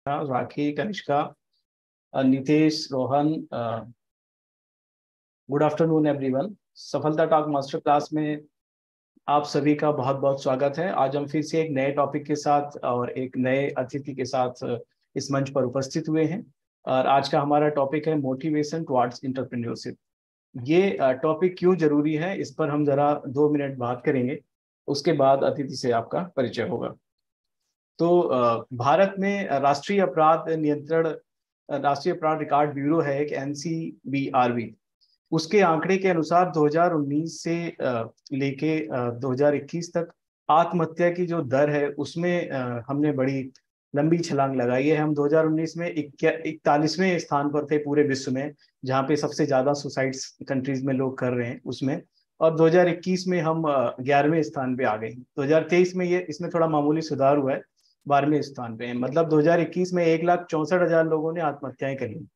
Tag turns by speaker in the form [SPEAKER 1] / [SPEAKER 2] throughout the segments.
[SPEAKER 1] राखी, Kanishka, Nitesh, Rohan, good afternoon everyone. Safalta talk master class में आप सभी का बहुत बहुत स्वागत है। आज हम फिर से एक नए टॉपिक के साथ और एक नए अतिथि के साथ इस मंच पर उपस्थित हुए हैं। और आज का हमारा टॉपिक है मोटिवेशन टुवर्ड्स एंटरप्रेन्योरशिप। ये टॉपिक क्यों जरूरी है, इस पर हम जरा 2 मिनट बात करेंगे। उसके बाद अतिथि से आपका परिचय होगा। तो भारत में राष्ट्रीय अपराध रिकॉर्ड ब्यूरो है, एक NCBRB। उसके आंकड़े के अनुसार 2019 से लेके 2021 तक आत्महत्या की जो दर है उसमें हमने बड़ी लंबी छलांग लगाई है। हम 2019 में 41वें स्थान पर थे पूरे विश्व में, जहाँ पे सबसे ज्यादा सुसाइड्स कंट्रीज में लोग कर रहे हैं उसमें। और 2021 में हम 11वें स्थान पे आ गए। 2023 में ये इसमें थोड़ा मामूली सुधार हुआ है, 12वें स्थान पे है। मतलब 2021 में 1,64,000 लोगों ने आत्महत्याएं करी।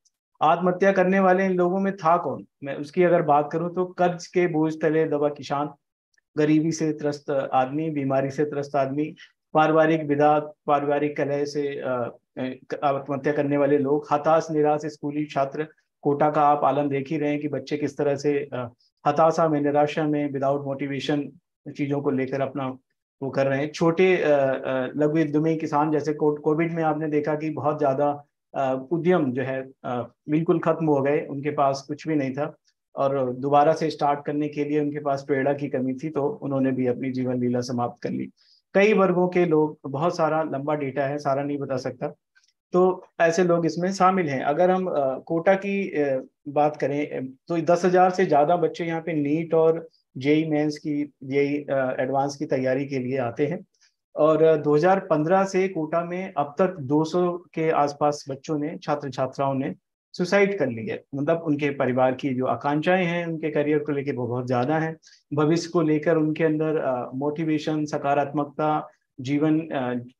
[SPEAKER 1] आत्महत्या करने वाले इन लोगों में था कौन, मैं उसकी अगर बात करूं तो कर्ज के बोझ तले दबा किसान, गरीबी से त्रस्त आदमी, बीमारी से त्रस्त आदमी, पारिवारिक विवाद, पारिवारिक कलह से आत्महत्या करने वाले लोग, हताश निराश स्कूली छात्र। कोटा का आप आलम देख ही रहे हैं कि बच्चे किस तरह से हताशा में, निराशा में, विदाउट मोटिवेशन चीजों को लेकर अपना वो कर रहे हैं। छोटे लघु उद्यमी किसान, जैसे कोविड में आपने देखा कि बहुत ज्यादा उद्यम जो है बिल्कुल खत्म हो गए, उनके पास कुछ भी नहीं था और दोबारा से स्टार्ट करने के लिए उनके पास प्रेरणा की कमी थी, तो उन्होंने भी अपनी जीवन लीला समाप्त कर ली। कई वर्गों के लोग, बहुत सारा लंबा डेटा है, सारा नहीं बता सकता। तो ऐसे लोग इसमें शामिल हैं। अगर हम कोटा की बात करें तो 10,000 से ज्यादा बच्चे यहाँ पे नीट और जेई मेंस की, जेई एडवांस की तैयारी के लिए आते हैं। और 2015 से कोटा में अब तक 200 के आसपास बच्चों ने, छात्र छात्राओं ने सुसाइड कर ली है। मतलब उनके परिवार की जो आकांक्षाएं हैं उनके करियर को लेकर वो बहुत ज्यादा हैं, भविष्य को लेकर उनके अंदर मोटिवेशन, सकारात्मकता, जीवन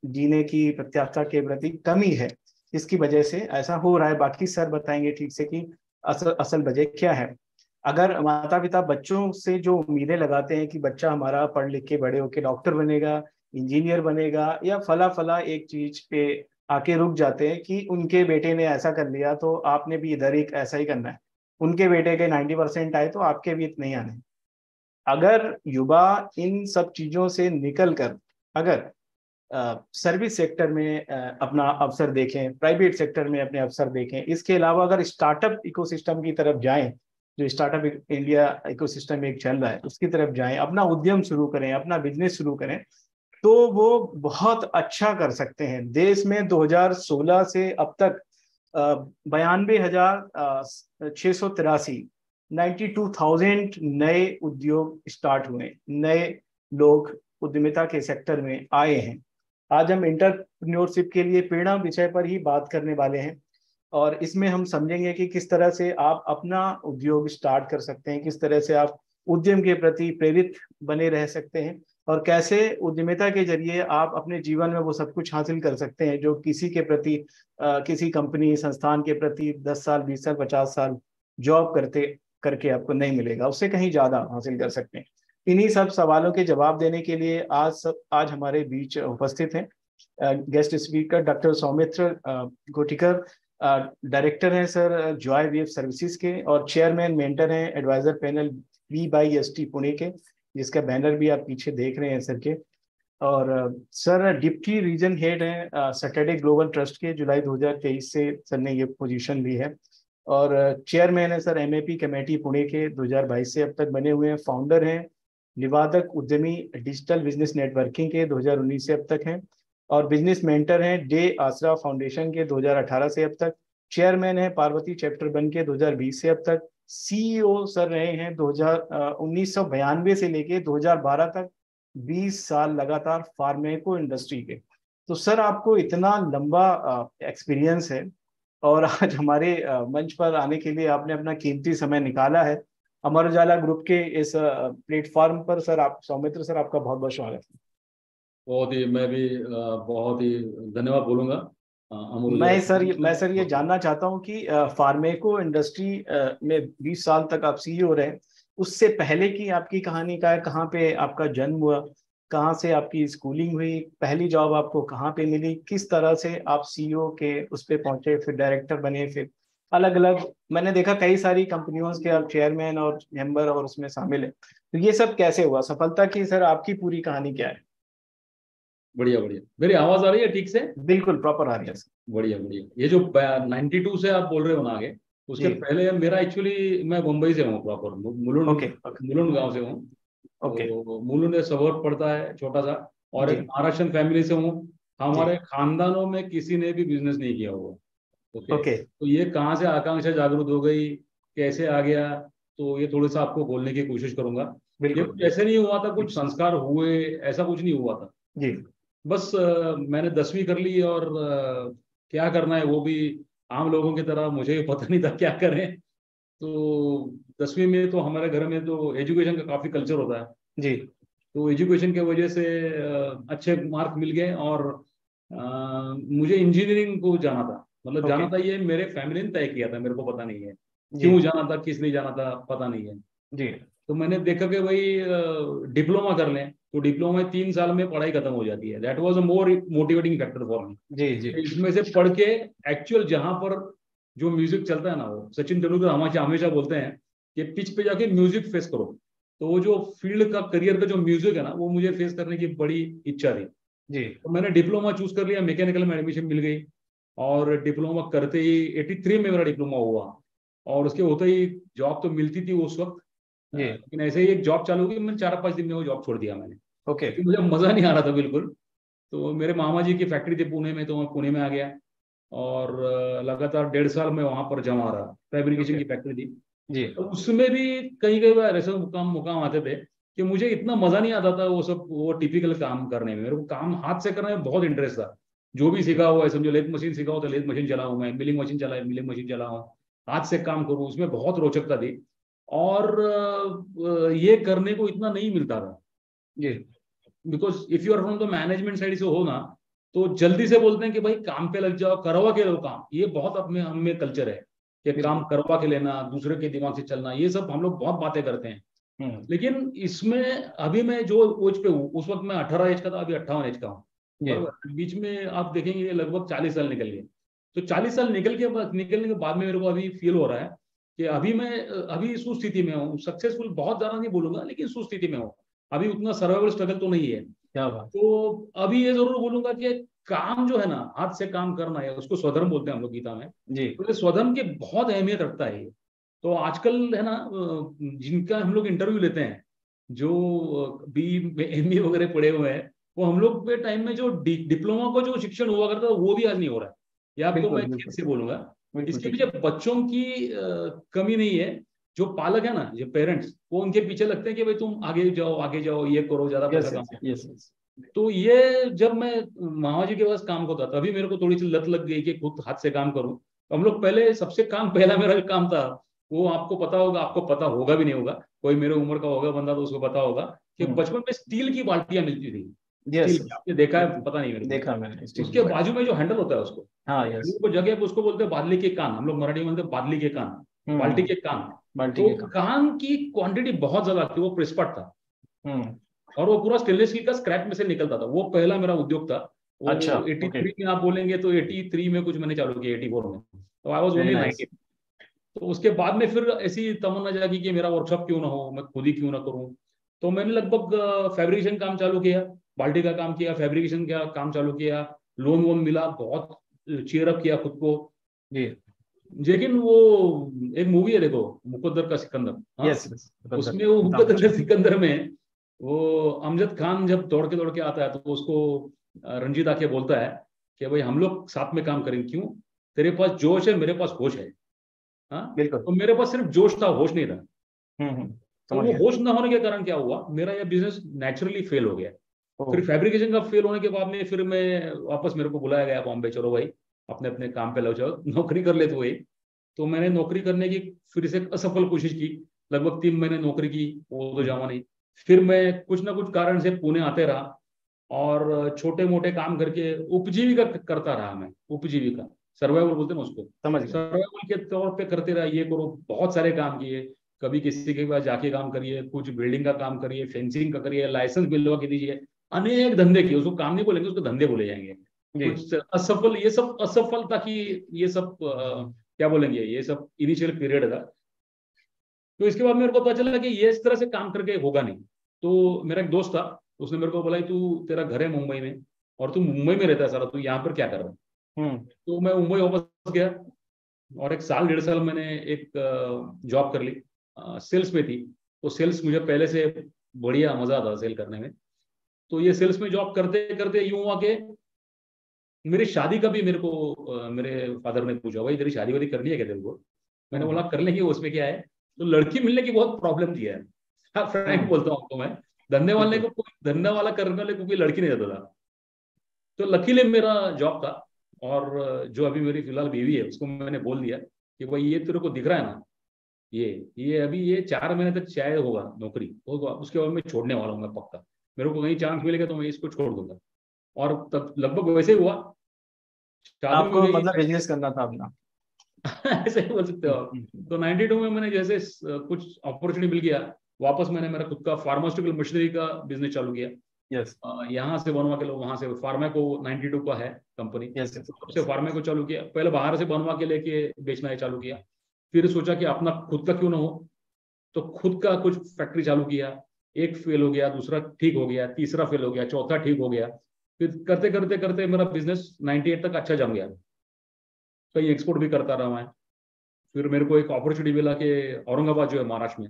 [SPEAKER 1] जीने की प्रत्याशा के प्रति कमी है। इसकी वजह से ऐसा हो रहा है। बाकी सर बताएंगे ठीक से कि असल असल वजह क्या है। अगर माता पिता बच्चों से जो उम्मीदें लगाते हैं कि बच्चा हमारा पढ़ लिख के बड़े होके डॉक्टर बनेगा, इंजीनियर बनेगा या फला फला एक चीज पे आके रुक जाते हैं कि उनके बेटे ने ऐसा कर लिया तो आपने भी इधर एक ऐसा ही करना है, उनके बेटे के 90% आए तो आपके भी इतने ही आने। अगर युवा इन सब चीजों से निकल कर अगर सर्विस सेक्टर में अपना अवसर देखें, प्राइवेट सेक्टर में अपने अवसर देखें, इसके अलावा अगर स्टार्टअप इकोसिस्टम की तरफ जाएं, जो स्टार्टअप इंडिया इकोसिस्टम एक चल रहा है उसकी तरफ जाएं, अपना उद्यम शुरू करें, अपना बिजनेस शुरू करें, तो वो बहुत अच्छा कर सकते हैं। देश में 2016 से अब तक 92,683 92,000 नए उद्योग स्टार्ट हुए, नए लोग उद्यमिता के सेक्टर में आए हैं। आज हम इंटरप्रेन्योरशिप के लिए प्रेरणा विषय पर ही बात करने वाले हैं और इसमें हम समझेंगे कि किस तरह से आप अपना उद्योग स्टार्ट कर सकते हैं, किस तरह से आप उद्यम के प्रति प्रेरित बने रह सकते हैं और कैसे उद्यमिता के जरिए आप अपने जीवन में वो सब कुछ हासिल कर सकते हैं जो किसी के प्रति, किसी कंपनी संस्थान के प्रति 10 साल, 20 साल, 50 साल जॉब करते करके आपको नहीं मिलेगा, उससे कहीं ज्यादा हासिल कर सकते हैं। इन्हीं सब सवालों के जवाब देने के लिए आज हमारे बीच उपस्थित हैं guest speaker doctor Saumitra Gotikar. Director हैं सर जॉय वेव सर्विसेज के और चेयरमैन मेंटर हैं एडवाइजर पैनल V/ST पुणे के, जिसका बैनर भी आप पीछे देख रहे हैं सर के। और सर डिप्टी रीजन हेड हैं सैटरडे ग्लोबल ट्रस्ट के, जुलाई 2023 से सर ने ये पोजीशन ली है। और चेयरमैन है सर MAP कमेटी पुणे के, 2022 से अब तक बने हुए हैं। फाउंडर हैं निवादक उद्यमी डिजिटल बिजनेस नेटवर्किंग के, 2019 से अब तक हैं। और बिजनेस मेंटर हैं डे आसरा फाउंडेशन के, 2018 से अब तक। चेयरमैन है पार्वती चैप्टर बन के, 2020 से अब तक। CEO सर रहे हैं 1992 से लेके 2012 तक, 20 साल लगातार फार्मेको इंडस्ट्री के। तो सर आपको इतना लंबा एक्सपीरियंस है और आज हमारे मंच पर आने के लिए आपने अपना कीमती समय निकाला है अमर उजाला ग्रुप के इस प्लेटफॉर्म पर। सर आप, सौमित्र सर, आपका बहुत बहुत स्वागत है।
[SPEAKER 2] बहुत ही, मैं भी बहुत ही धन्यवाद बोलूंगा अमर उजाला।
[SPEAKER 1] मैं सर ये जानना चाहता हूँ कि फार्मेको इंडस्ट्री में 20 साल तक आप CEO रहे, उससे पहले की आपकी कहानी का है, कहाँ पे आपका जन्म हुआ कहाँ से आपकी स्कूलिंग हुई, पहली जॉब आपको कहाँ पे मिली, किस तरह से आप सीईओ के उस पे पहुंचे, फिर डायरेक्टर बने, फिर अलग अलग, मैंने देखा कई सारी कंपनियों के आप चेयरमैन और मेंबर और उसमें शामिल है, तो ये सब कैसे हुआ सफलता की? सर आपकी पूरी कहानी क्या है?
[SPEAKER 2] बढ़िया बढ़िया। मेरी आवाज आ रही है ठीक से?
[SPEAKER 1] बिल्कुल प्रॉपर आ रही है सर।
[SPEAKER 2] बढ़िया बढ़िया। ये जो 92 से आप बोल रहे हो ना आगे, उसके
[SPEAKER 1] जी।
[SPEAKER 2] पहले मेरा एक्चुअली, मैं मुंबई से हूँ, proper Mulund,
[SPEAKER 1] okay okay.
[SPEAKER 2] Mulund गांव से हूँ।
[SPEAKER 1] ओके।
[SPEAKER 2] तो मुलुंड एक सबर्ब पड़ता है छोटा सा, और एक
[SPEAKER 1] जी
[SPEAKER 2] महाराष्ट्रन फैमिली से हूँ।
[SPEAKER 1] जी।
[SPEAKER 2] हमारे खानदानों में किसी ने भी बिजनेस नहीं किया हुआ। Okay,
[SPEAKER 1] okay.
[SPEAKER 2] तो ये कहाँ से आकांक्षा जागृत हो गई, कैसे आ गया, तो ये थोड़ा सा आपको बोलने की कोशिश करूंगा। ये
[SPEAKER 1] बिल्कुल
[SPEAKER 2] कुछ
[SPEAKER 1] बिल्कुल।
[SPEAKER 2] ऐसे नहीं हुआ था, कुछ संस्कार हुए, ऐसा कुछ नहीं हुआ था।
[SPEAKER 1] जी
[SPEAKER 2] बस मैंने 10वीं कर ली, और क्या करना है वो भी आम लोगों की तरह मुझे पता नहीं था क्या करें। तो 10वीं में तो हमारे घर में तो एजुकेशन का काफी कल्चर होता है।
[SPEAKER 1] जी।
[SPEAKER 2] तो एजुकेशन के वजह से अच्छे मार्क मिल गए, और मुझे इंजीनियरिंग को जाना था। मतलब
[SPEAKER 1] ओके।
[SPEAKER 2] जाना था, ये मेरे फैमिली ने तय किया था, मेरे को पता नहीं है
[SPEAKER 1] जी
[SPEAKER 2] क्यों जाना था, किस लिए जाना था, पता नहीं है।
[SPEAKER 1] जी।
[SPEAKER 2] तो मैंने देखा कि भाई डिप्लोमा कर लें, तो डिप्लोमा में 3 साल में पढ़ाई खत्म हो जाती है। That was a more motivating factor for me.
[SPEAKER 1] जी जी।
[SPEAKER 2] इसमें से पढ़ के एक्चुअल जहां पर जो म्यूजिक चलता है ना, वो सचिन तेंदुलकर हमेशा हमेशा बोलते हैं कि पिच पे जाके म्यूजिक फेस करो। तो वो जो फील्ड का करियर का जो म्यूजिक है ना, वो मुझे फेस करने की बड़ी इच्छा थी।
[SPEAKER 1] जी।
[SPEAKER 2] तो मैंने डिप्लोमा चूज कर लिया, मैकेनिकल में एडमिशन मिल गई। और डिप्लोमा करते ही 83 में मेरा डिप्लोमा हुआ, और उसके होते ही जॉब तो मिलती थी उस वक्त।
[SPEAKER 1] जी।
[SPEAKER 2] लेकिन ऐसे ही एक जॉब चालू हुई, मैंने 4-5 दिन में वो जॉब छोड़ दिया मैंने,
[SPEAKER 1] ओके।
[SPEAKER 2] क्योंकि मुझे मजा नहीं आ रहा था बिल्कुल। तो मेरे मामा जी की फैक्ट्री थी पुणे में, तो मैं पुणे में आ गया, और लगातार 1.5 साल में वहां पर जमा रहा। Fabrication
[SPEAKER 1] okay.
[SPEAKER 2] की फैक्ट्री थी।
[SPEAKER 1] जी।
[SPEAKER 2] तो उसमें भी कई कई बार ऐसे मुकाम मुकाम आते थे कि मुझे इतना मजा नहीं आता था वो सब, वो टिपिकल काम करने में। मेरे को काम हाथ से करने में बहुत इंटरेस्ट था। जो भी सीखा हुआ है, समझो लेथ मशीन सीखा हो तो लेथ मशीन चलाऊं, मैं मिलिंग मशीन चला मिलिंग मशीन चलाऊं, हाथ से काम करूं, उसमें बहुत रोचकता थी। और ये करने को इतना नहीं मिलता था,
[SPEAKER 1] जी।
[SPEAKER 2] Because if you are from the management side से हो ना, तो जल्दी से बोलते हैं कि भाई काम पे लग जाओ, करवा के लो काम। ये बहुत अपने हम में कल्चर है कि काम
[SPEAKER 1] बिल्कुल।
[SPEAKER 2] करवा के लेना, दूसरे के दिमाग से चलना, ये सब हम लोग बहुत बातें करते हैं।
[SPEAKER 1] हम्म।
[SPEAKER 2] लेकिन इसमें अभी मैं जो एज पे हूँ, उस वक्त मैं 18 एज का था, अभी 58 एज का हूँ।
[SPEAKER 1] जी।
[SPEAKER 2] बराबर, बीच में आप देखेंगे लगभग 40 साल निकल गए। तो 40 साल निकलने के बाद में मेरे को अभी फील हो रहा है कि अभी मैं अभी सुस्थिति में हूँ। सक्सेसफुल बहुत ज्यादा नहीं बोलूंगा, लेकिन सुस्थिति में हूँ। अभी उतना सर्वाइवल स्ट्रगल तो नहीं है।
[SPEAKER 1] क्या बात।
[SPEAKER 2] तो अभी ये जरूर बोलूंगा कि काम जो है ना, हाथ से काम करना है, उसको स्वधर्म बोलते हैं हम लोग गीता में।
[SPEAKER 1] जी।
[SPEAKER 2] तो ये स्वधर्म की बहुत अहमियत रखता है ये। तो आजकल है ना, जिनका हम लोग इंटरव्यू लेते हैं, जो बी एमबी वगैरह पढ़े हुए हैं, वो हम लोग के टाइम में जो डिप्लोमा का जो शिक्षण हुआ करता था, वो भी आज नहीं हो रहा है। ये आपको
[SPEAKER 1] बिल्कुल
[SPEAKER 2] मैं खेद
[SPEAKER 1] बिल्कुल।
[SPEAKER 2] से बोलूंगा।
[SPEAKER 1] बिल्कुल
[SPEAKER 2] इसके
[SPEAKER 1] ठीक
[SPEAKER 2] पीछे
[SPEAKER 1] है।
[SPEAKER 2] बच्चों की कमी नहीं है। जो पालक है ना, जो पेरेंट्स, वो उनके पीछे लगते हैं कि भाई तुम आगे जाओ, ये करो, ज्यादा पैसा
[SPEAKER 1] यस यस
[SPEAKER 2] कमाओ।
[SPEAKER 1] Yes yes.
[SPEAKER 2] तो ये जब मैं मामा जी के पास काम करता, तभी मेरे को थोड़ी सी लत लग गई कि खुद हाथ से काम करूं। तो हम लोग पहले सबसे काम, पहला मेरा जो काम था, वो आपको पता होगा, आपको पता होगा भी नहीं होगा, कोई मेरे उम्र का होगा बंदा तो उसको पता होगा, कि
[SPEAKER 1] हम्म।
[SPEAKER 2] बचपन में स्टील की बाल्टियां मिलती थी।
[SPEAKER 1] यस
[SPEAKER 2] स्टील की,
[SPEAKER 1] यस।
[SPEAKER 2] आपने देखा है
[SPEAKER 1] बिल्कुल।
[SPEAKER 2] पता नहीं मेरे को।
[SPEAKER 1] देखा मैंने स्टील की
[SPEAKER 2] उसके
[SPEAKER 1] बात।
[SPEAKER 2] बाजू में जो हैंडल होता है, उसको
[SPEAKER 1] हाँ यस।
[SPEAKER 2] हैंडल को जगह पे उसको बोलते हैं बादली के कान, हम लोग मराठी में बोलते हैं बादली के कान, बाल्टी
[SPEAKER 1] हम्म।
[SPEAKER 2] के कान।
[SPEAKER 1] बाल्टी
[SPEAKER 2] तो
[SPEAKER 1] के काम।
[SPEAKER 2] कान की क्वांटिटी बहुत ज्यादा थी, वो प्रेसपट था,
[SPEAKER 1] हम्म।
[SPEAKER 2] और वो पूरा स्टेनलेस स्टील का स्क्रैप में से निकलता था। वो पहला मेरा उद्योग था।
[SPEAKER 1] अच्छा।
[SPEAKER 2] वो
[SPEAKER 1] ओके।
[SPEAKER 2] 83 में आप बोलेंगे तो 83 में कुछ मैंने चालू किया, 84 में। तो I was
[SPEAKER 1] very
[SPEAKER 2] only
[SPEAKER 1] nice.
[SPEAKER 2] 19। तो उसके बाद में फिर ऐसी तमन्ना जागी कि मेरा वर्कशॉप क्यों ना हो, मैं खुद ही क्यों ना करूं। तो मैंने लगभग फैब्रिकेशन काम चालू किया, बाल्टी का काम किया, फैब्रिकेशन का काम चालू किया। लोन वोन मिला, बहुत चीयर अप किया खुद को।
[SPEAKER 1] जी।
[SPEAKER 2] लेकिन वो एक मूवी है देखो, मुकद्दर का सिकंदर, हाँ,
[SPEAKER 1] यस यस।
[SPEAKER 2] उसमें वो
[SPEAKER 1] अमिताभ
[SPEAKER 2] मुकद्दर
[SPEAKER 1] बच्चन।
[SPEAKER 2] का सिकंदर में वो अमजद खान जब दौड़ के आता है, तो उसको रंजीत आके बोलता है कि भाई हम लोग साथ में काम करेंगे, क्यों, तेरे पास जोश है, मेरे पास होश है। हाँ,
[SPEAKER 1] बिल्कुल।
[SPEAKER 2] तो मेरे पास सिर्फ जोश था, होश नहीं था।
[SPEAKER 1] हम्म।
[SPEAKER 2] तो
[SPEAKER 1] समझ
[SPEAKER 2] वो
[SPEAKER 1] गया।
[SPEAKER 2] होश ना होने के कारण क्या हुआ, मेरा यह बिजनेस नेचुरली फेल हो गया।
[SPEAKER 1] ओ।
[SPEAKER 2] फिर फैब्रिकेशन का फेल होने के बाद में फिर मैं वापस, मेरे को बुलाया गया बॉम्बे, चलो भाई अपने अपने काम पे लग जाओ, नौकरी कर ले तो वही। तो मैंने नौकरी करने की फिर से असफल कोशिश की। लगभग 3 महीने नौकरी की, वो तो जामा नहीं। फिर मैं कुछ ना कुछ कारण से पुणे आते रहा, और छोटे मोटे काम करके उपजीविका करता रहा मैं। उपजीविका, सर्वाइवल बोलते हैं ना उसको,
[SPEAKER 1] समझ गया।
[SPEAKER 2] सर्वाइवल के तौर पे करते रहा, ये करो, बहुत सारे काम किए। कभी किसी के पास जाके काम करिए, कुछ बिल्डिंग का काम करिए, फेंसिंग का करिए, लाइसेंस मिलवा के दीजिए, अनेक धंधे किए, उसको काम नहीं बोलेंगे, उसको धंधे बोले जाएंगे।
[SPEAKER 1] जी।
[SPEAKER 2] कुछ असफल, ये सब असफलता की, ये सब क्या बोलेंगे, ये सब इनिशियल पीरियड था। तो इसके बाद मेरे को पता चला कि ये इस तरह से काम करके होगा नहीं। तो मेरा एक दोस्त था, उसने मेरे को बोला कि तू, तेरा घर है मुंबई में और तू मुंबई में रहता है सारा, तू यहाँ पर क्या कर रहा है।
[SPEAKER 1] हम्म।
[SPEAKER 2] तो मैं मुंबई वापस गया और एक साल 1.5 साल मैंने एक जॉब कर ली, सेल्स में थी। तो सेल्स मुझे पहले से बढ़िया मजा आता सेल करने में। तो ये सेल्स में जॉब करते करते यूं हुआ कि मेरी शादी का भी मेरे को मेरे फादर ने पूछा, भाई तेरी शादी वादी करनी है क्या तेरे को। मैंने बोला कर लेंगे, उसमें क्या है। तो लड़की मिलने की बहुत प्रॉब्लम थी यार, हाँ फ्रैंक
[SPEAKER 1] हम्म।
[SPEAKER 2] बोलता हूँ आपको मैं। धंधे वाले
[SPEAKER 1] बिल्कुल।
[SPEAKER 2] को, कोई धंधा वाला करने वाले को कोई लड़की नहीं देता था। तो लकीली मेरा जॉब था। और जो अभी मेरी फिलहाल बीवी है, उसको मैंने बोल दिया कि भाई ये तेरे को दिख रहा है ना, ये अभी ये 4 महीने तक शायद होगा नौकरी होगा, उसके बाद मैं छोड़ने वाला हूँ मैं पक्का। मेरे को कहीं चांस मिलेगा तो मैं इसको छोड़ दूंगा। और तब लगभग वैसे ही हुआ, शादी हो
[SPEAKER 1] आपको
[SPEAKER 2] गई।
[SPEAKER 1] मतलब बिजनेस करना था अपना?
[SPEAKER 2] ऐसे ही बोल सकते हो आप। तो 92 में मैंने जैसे कुछ अपॉर्चुनिटी मिल गया, वापस मैंने मेरा खुद का फार्मास्यूटिकल मशीनरी का बिजनेस चालू किया।
[SPEAKER 1] यस।
[SPEAKER 2] यहाँ से बनवा के लो, वहां से फार्मा को, 92 का है कंपनी,
[SPEAKER 1] यस।
[SPEAKER 2] तब से फार्मा को चालू किया। पहले बाहर से बनवा के लेके बेचना है चालू किया। फिर सोचा कि अपना खुद का क्यों ना हो, तो खुद का कुछ फैक्ट्री चालू किया। एक फेल हो गया, दूसरा ठीक हो गया, तीसरा फेल हो गया, चौथा ठीक हो गया। फिर करते करते करते मेरा बिजनेस 98 तक अच्छा जम गया। कहीं एक्सपोर्ट भी करता रहा मैं। फिर मेरे को एक अपॉर्चुनिटी मिला कि औरंगाबाद जो है महाराष्ट्र में,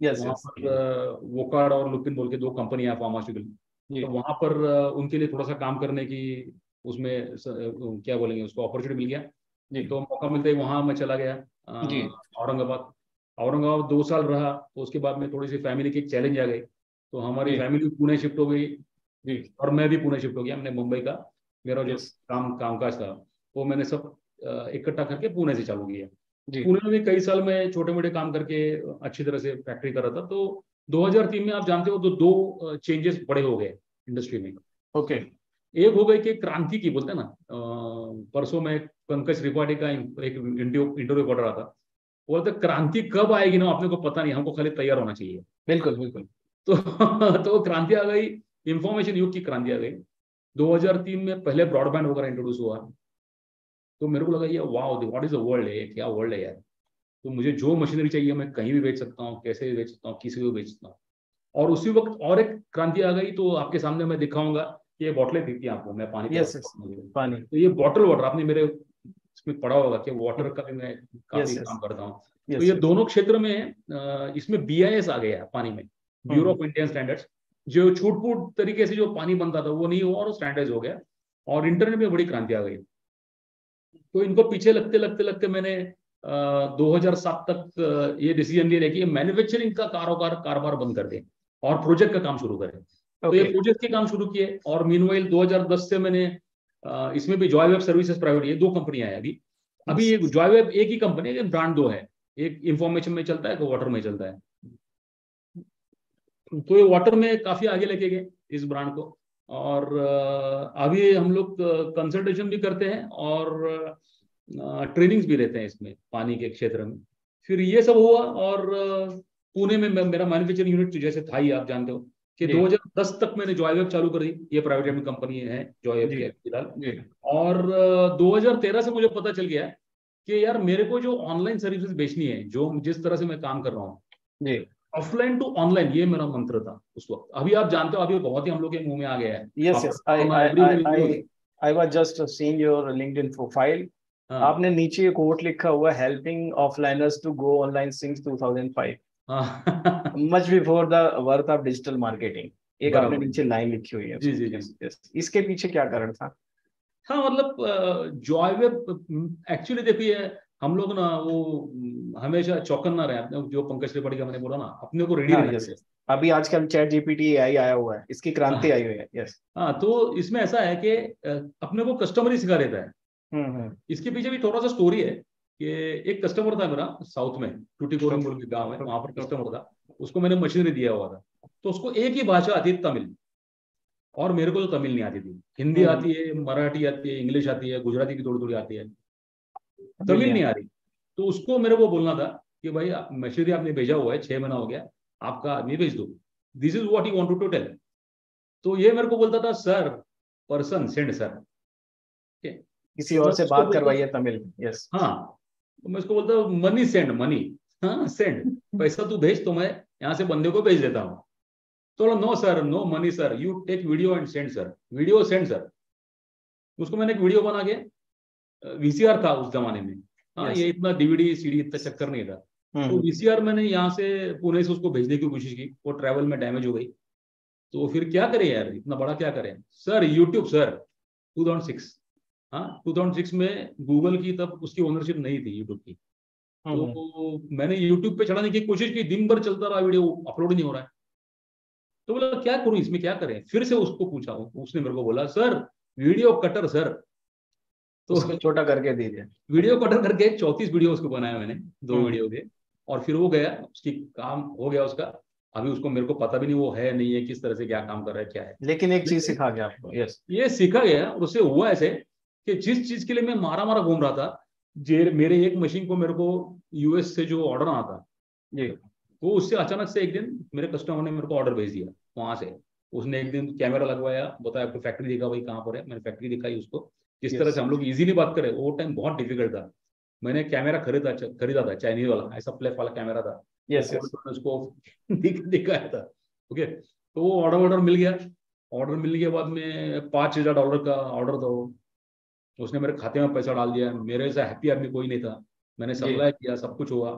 [SPEAKER 1] यस।
[SPEAKER 2] वहाँ
[SPEAKER 1] यस।
[SPEAKER 2] पर वोकाड और लुपिन बोल के 2 कंपनियां हैं फार्मास्यूटिकल।
[SPEAKER 1] जी।
[SPEAKER 2] तो वहाँ पर उनके लिए थोड़ा सा काम करने की, उसमें क्या बोलेंगे उसको, अपॉर्चुनिटी मिल गया।
[SPEAKER 1] जी।
[SPEAKER 2] तो मौका मिलते ही वहाँ मैं चला गया
[SPEAKER 1] जी।
[SPEAKER 2] औरंगाबाद। औरंगाबाद 2 साल रहा, तो उसके बाद में थोड़ी सी फैमिली की एक चैलेंज आ गई। तो हमारी
[SPEAKER 1] जी।
[SPEAKER 2] फैमिली पुणे शिफ्ट हो गई
[SPEAKER 1] जी।
[SPEAKER 2] और मैं भी पुणे शिफ्ट हो गया। मैंने मुंबई का मेरा जो
[SPEAKER 1] यस।
[SPEAKER 2] कामकाज था, वो मैंने सब इकट्ठा करके पुणे से चालू किया।
[SPEAKER 1] जी।
[SPEAKER 2] पुणे में भी कई साल में छोटे मोटे काम करके अच्छी तरह से फैक्ट्री कर रहा था। तो 2003 में आप जानते हो तो दो चेंजेस बड़े हो गए इंडस्ट्री में।
[SPEAKER 1] ओके।
[SPEAKER 2] एक हो गई कि क्रांति की बोलते हैं ना, परसों में पंकज त्रिपाठी का एक इंटरव्यू पढ़ रहा था। बोलते क्रांति कब आएगी ना अपने को पता नहीं, हमको खाली तैयार होना चाहिए।
[SPEAKER 1] बिल्कुल बिल्कुल।
[SPEAKER 2] तो तो क्रांति आ गई, इंफॉर्मेशन युग की क्रांति आ गई। 2003 में पहले ब्रॉडबैंड वगैरह इंट्रोड्यूस हुआ। तो मेरे को लगा ये वाह, व्हाट इज द वर्ल्ड है, क्या वर्ल्ड है यार। तो मुझे जो मशीनरी चाहिए मैं कहीं भी बेच सकता हूँ, कैसे भी बेच सकता हूँ, किसी को भी बेच सकता हूँ। और उसी वक्त और एक क्रांति आ गई, तो आपके सामने मैं दिखाऊंगा कि ये बोतलें थी आपको, मैं पानी पिला
[SPEAKER 1] यस। यस।
[SPEAKER 2] सकता हूँ।
[SPEAKER 1] पानी।
[SPEAKER 2] तो ये बॉटल वाटर आपने मेरे इसमें पढ़ा होगा कि वाटर का भी मैं काफी
[SPEAKER 1] यस। यस।
[SPEAKER 2] काम करता हूँ। तो
[SPEAKER 1] यस।
[SPEAKER 2] ये
[SPEAKER 1] यस।
[SPEAKER 2] दोनों क्षेत्र में इसमें BIS आ गया पानी में, bureau
[SPEAKER 1] hmm.
[SPEAKER 2] Of Indian standards. जो छूट-फूट तरीके से जो पानी बनता था वो नहीं हुआ और स्टैंडर्डाइज हो गया। और इंटरनेट में बड़ी क्रांति आ गई। तो इनको पीछे लगते लगते लगते मैंने 2007 तक ये डिसीजन लिया कि मैन्युफैक्चरिंग का कारोबार कारोबार बंद कर दें और प्रोजेक्ट का काम शुरू करें। तो ये
[SPEAKER 1] ओके।
[SPEAKER 2] प्रोजेक्ट के काम शुरू किए। और मीनवाइल 2010 से मैंने इसमें भी जॉय वेब सर्विसेज प्राइवेट, ये 2 कंपनियां हैं अभी। अभी ये जॉय वेब एक ही कंपनी है लेकिन ब्रांड 2 है। एक इंफॉर्मेशन में चलता है, एक वाटर में चलता है। तो ये वाटर में काफी आगे लेके गए इस ब्रांड को। और अभी हम लोग कंसल्टेशन भी करते हैं और ट्रेनिंग्स भी लेते हैं इसमें पानी के क्षेत्र में। फिर ये सब हुआ और पुणे में मेरा मैन्युफैक्चरिंग यूनिट जैसे था ही, आप जानते हो कि
[SPEAKER 1] जी।
[SPEAKER 2] 2010 तक मैंने जॉयवेब चालू कर दी। ये प्राइवेट लिमिटेड कंपनी है जॉयवेब
[SPEAKER 1] जी।
[SPEAKER 2] की फिलहाल।
[SPEAKER 1] जी।
[SPEAKER 2] और 2013 से मुझे पता चल गया कि यार मेरे को जो ऑनलाइन सर्विसेज बेचनी है, जो जिस तरह से मैं काम कर रहा हूँ,
[SPEAKER 1] जी।
[SPEAKER 2] ऑफलाइन टू ऑनलाइन, ये मेरा मंत्र था उस वक्त। अभी आप जानते हो अभी बहुत ही हम लोग के मुंह में आ गया है,
[SPEAKER 1] yes.
[SPEAKER 2] After
[SPEAKER 1] yes. I
[SPEAKER 2] corona
[SPEAKER 1] I I
[SPEAKER 2] everyone is use.
[SPEAKER 1] I I was just seeing your LinkedIn profile.
[SPEAKER 2] हाँ
[SPEAKER 1] आपने नीचे कोट लिखा हुआ, helping offliners to go online since 2005,
[SPEAKER 2] हाँ
[SPEAKER 1] much before the worth of digital marketing. एक आपने
[SPEAKER 2] बराबर।
[SPEAKER 1] नीचे लाइन लिखी हुई है।
[SPEAKER 2] जी जी जी।
[SPEAKER 1] यस। यस। इसके पीछे क्या कारण था?
[SPEAKER 2] हाँ मतलब जॉय वेब एक्चुअली देखिए, हम लोग ना वो हमेशा चौकन ना रहे। अपने जो पंकज त्रिपाठी का मैंने बोला ना, अपने को रेडी
[SPEAKER 1] हाँ।
[SPEAKER 2] रहना
[SPEAKER 1] यस।
[SPEAKER 2] चाहिए।
[SPEAKER 1] यस। अभी आजकल चैट जीपीटी एआई आया हुआ है, इसकी क्रांति आई हुई है। यस।
[SPEAKER 2] हाँ तो इसमें ऐसा है कि अपने को कस्टमर ही सिखा देता है।
[SPEAKER 1] हम्म।
[SPEAKER 2] इसके पीछे भी थोड़ा सा स्टोरी है कि एक कस्टमर था मेरा साउथ में, टूटीकोरिन
[SPEAKER 1] ओके।
[SPEAKER 2] बोल के गाँव है, वहां पर
[SPEAKER 1] ओके।
[SPEAKER 2] कस्टमर था। उसको मैंने मशीनरी दिया हुआ था। तो उसको एक ही भाषा आती है, तमिल। और मेरे को तो तमिल नहीं आती थी। हिंदी
[SPEAKER 1] हम्म।
[SPEAKER 2] आती है, मराठी आती है, इंग्लिश आती है, गुजराती की थोड़ी थोड़ी आती है, तमिल नहीं
[SPEAKER 1] ब्रिलियंट।
[SPEAKER 2] आ रही। तो उसको मेरे को बोलना था कि भाई मशीनरी आपने भेजा हुआ है, 6 महीना हो गया, आपका आदमी भेज दो। This is what he wanted to tell. तो ये मेरे को बोलता था सर पर्सन सेंड सर, ठीक है।
[SPEAKER 1] किसी
[SPEAKER 2] तो
[SPEAKER 1] और
[SPEAKER 2] मैं
[SPEAKER 1] से
[SPEAKER 2] उसको
[SPEAKER 1] बात
[SPEAKER 2] बोलता
[SPEAKER 1] करवाइए तमिल में। यस।
[SPEAKER 2] हाँ, तो मैं उसको बोलता हूँ मनी सेंड मनी, हाँ सेंड, पैसा तू भेज तो मैं यहाँ से बंदे को भेज देता हूँ। तो no sir, no money sir, you take video and send sir, video send sir. उसको मैंने एक वीडियो बना के, वीसीआर था उस जमाने में, हाँ
[SPEAKER 1] यस।
[SPEAKER 2] ये इतना डीवीडी सीडी इतना चक्कर नहीं था। तो वीसीआर मैंने यहाँ से पुणे से उसको भेजने की कोशिश की, वो ट्रैवल में डैमेज हो गई। तो फिर क्या करें यार, इतना बड़ा क्या करें सर, यूट्यूब सर 2006, हाँ 2006 में गूगल की तब उसकी ओनरशिप नहीं थी यूट्यूब की। तो मैंने यूट्यूब पे चढ़ाने की कोशिश की, दिन भर चलता रहा वीडियो, अपलोड नहीं हो रहा है। तो बोला क्या करूं इसमें, क्या करें, फिर से उसको पूछा, उसने मेरे को बोला सर वीडियो कटर सर। तो
[SPEAKER 1] उसको छोटा करके दीजिए।
[SPEAKER 2] वीडियो कटर करके 34 वीडियो उसको बनाया मैंने, 2 वीडियो
[SPEAKER 1] हम्म।
[SPEAKER 2] के। और फिर वो गया, उसकी काम हो गया उसका। अभी उसको मेरे को पता भी नहीं वो है नहीं है, किस तरह से क्या काम कर रहा है क्या है।
[SPEAKER 1] लेकिन एक चीज
[SPEAKER 2] लेकिन
[SPEAKER 1] सिखा गया आपको। यस।
[SPEAKER 2] ये सीखा गया, और उससे हुआ ऐसे कि जिस चीज के लिए मैं मारा मारा घूम रहा था, मेरे एक मशीन को मेरे को यूएस से जो ऑर्डर आना था,
[SPEAKER 1] जी।
[SPEAKER 2] वो उससे अचानक से एक दिन मेरे कस्टमर ने मेरे को ऑर्डर भेज दिया वहां से। उसने एक दिन कैमरा लगवाया, बताया आपको फैक्ट्री दिखा, भाई कहाँ पर है, मैंने फैक्ट्री दिखाई उसको। किस तरह
[SPEAKER 1] यस।
[SPEAKER 2] से हम लोग इजीली बात करें, वो टाइम बहुत डिफिकल्ट था। मैंने कैमरा खरीदा था, चाइनीज वाला, ऐसा फ्लैप वाला कैमरा था। वो
[SPEAKER 1] यस।
[SPEAKER 2] खोल
[SPEAKER 1] यस।
[SPEAKER 2] कर उसको दिखाया था। ओके, तो वो ऑर्डर मिल गया। ऑर्डर मिलने के बाद में $5,000 का ऑर्डर था वो। उसने मेरे खाते में पैसा डाल दिया, मेरे से हैप्पी आदमी कोई नहीं था। मैंने
[SPEAKER 1] जी।
[SPEAKER 2] सप्लाई किया, सब कुछ हुआ।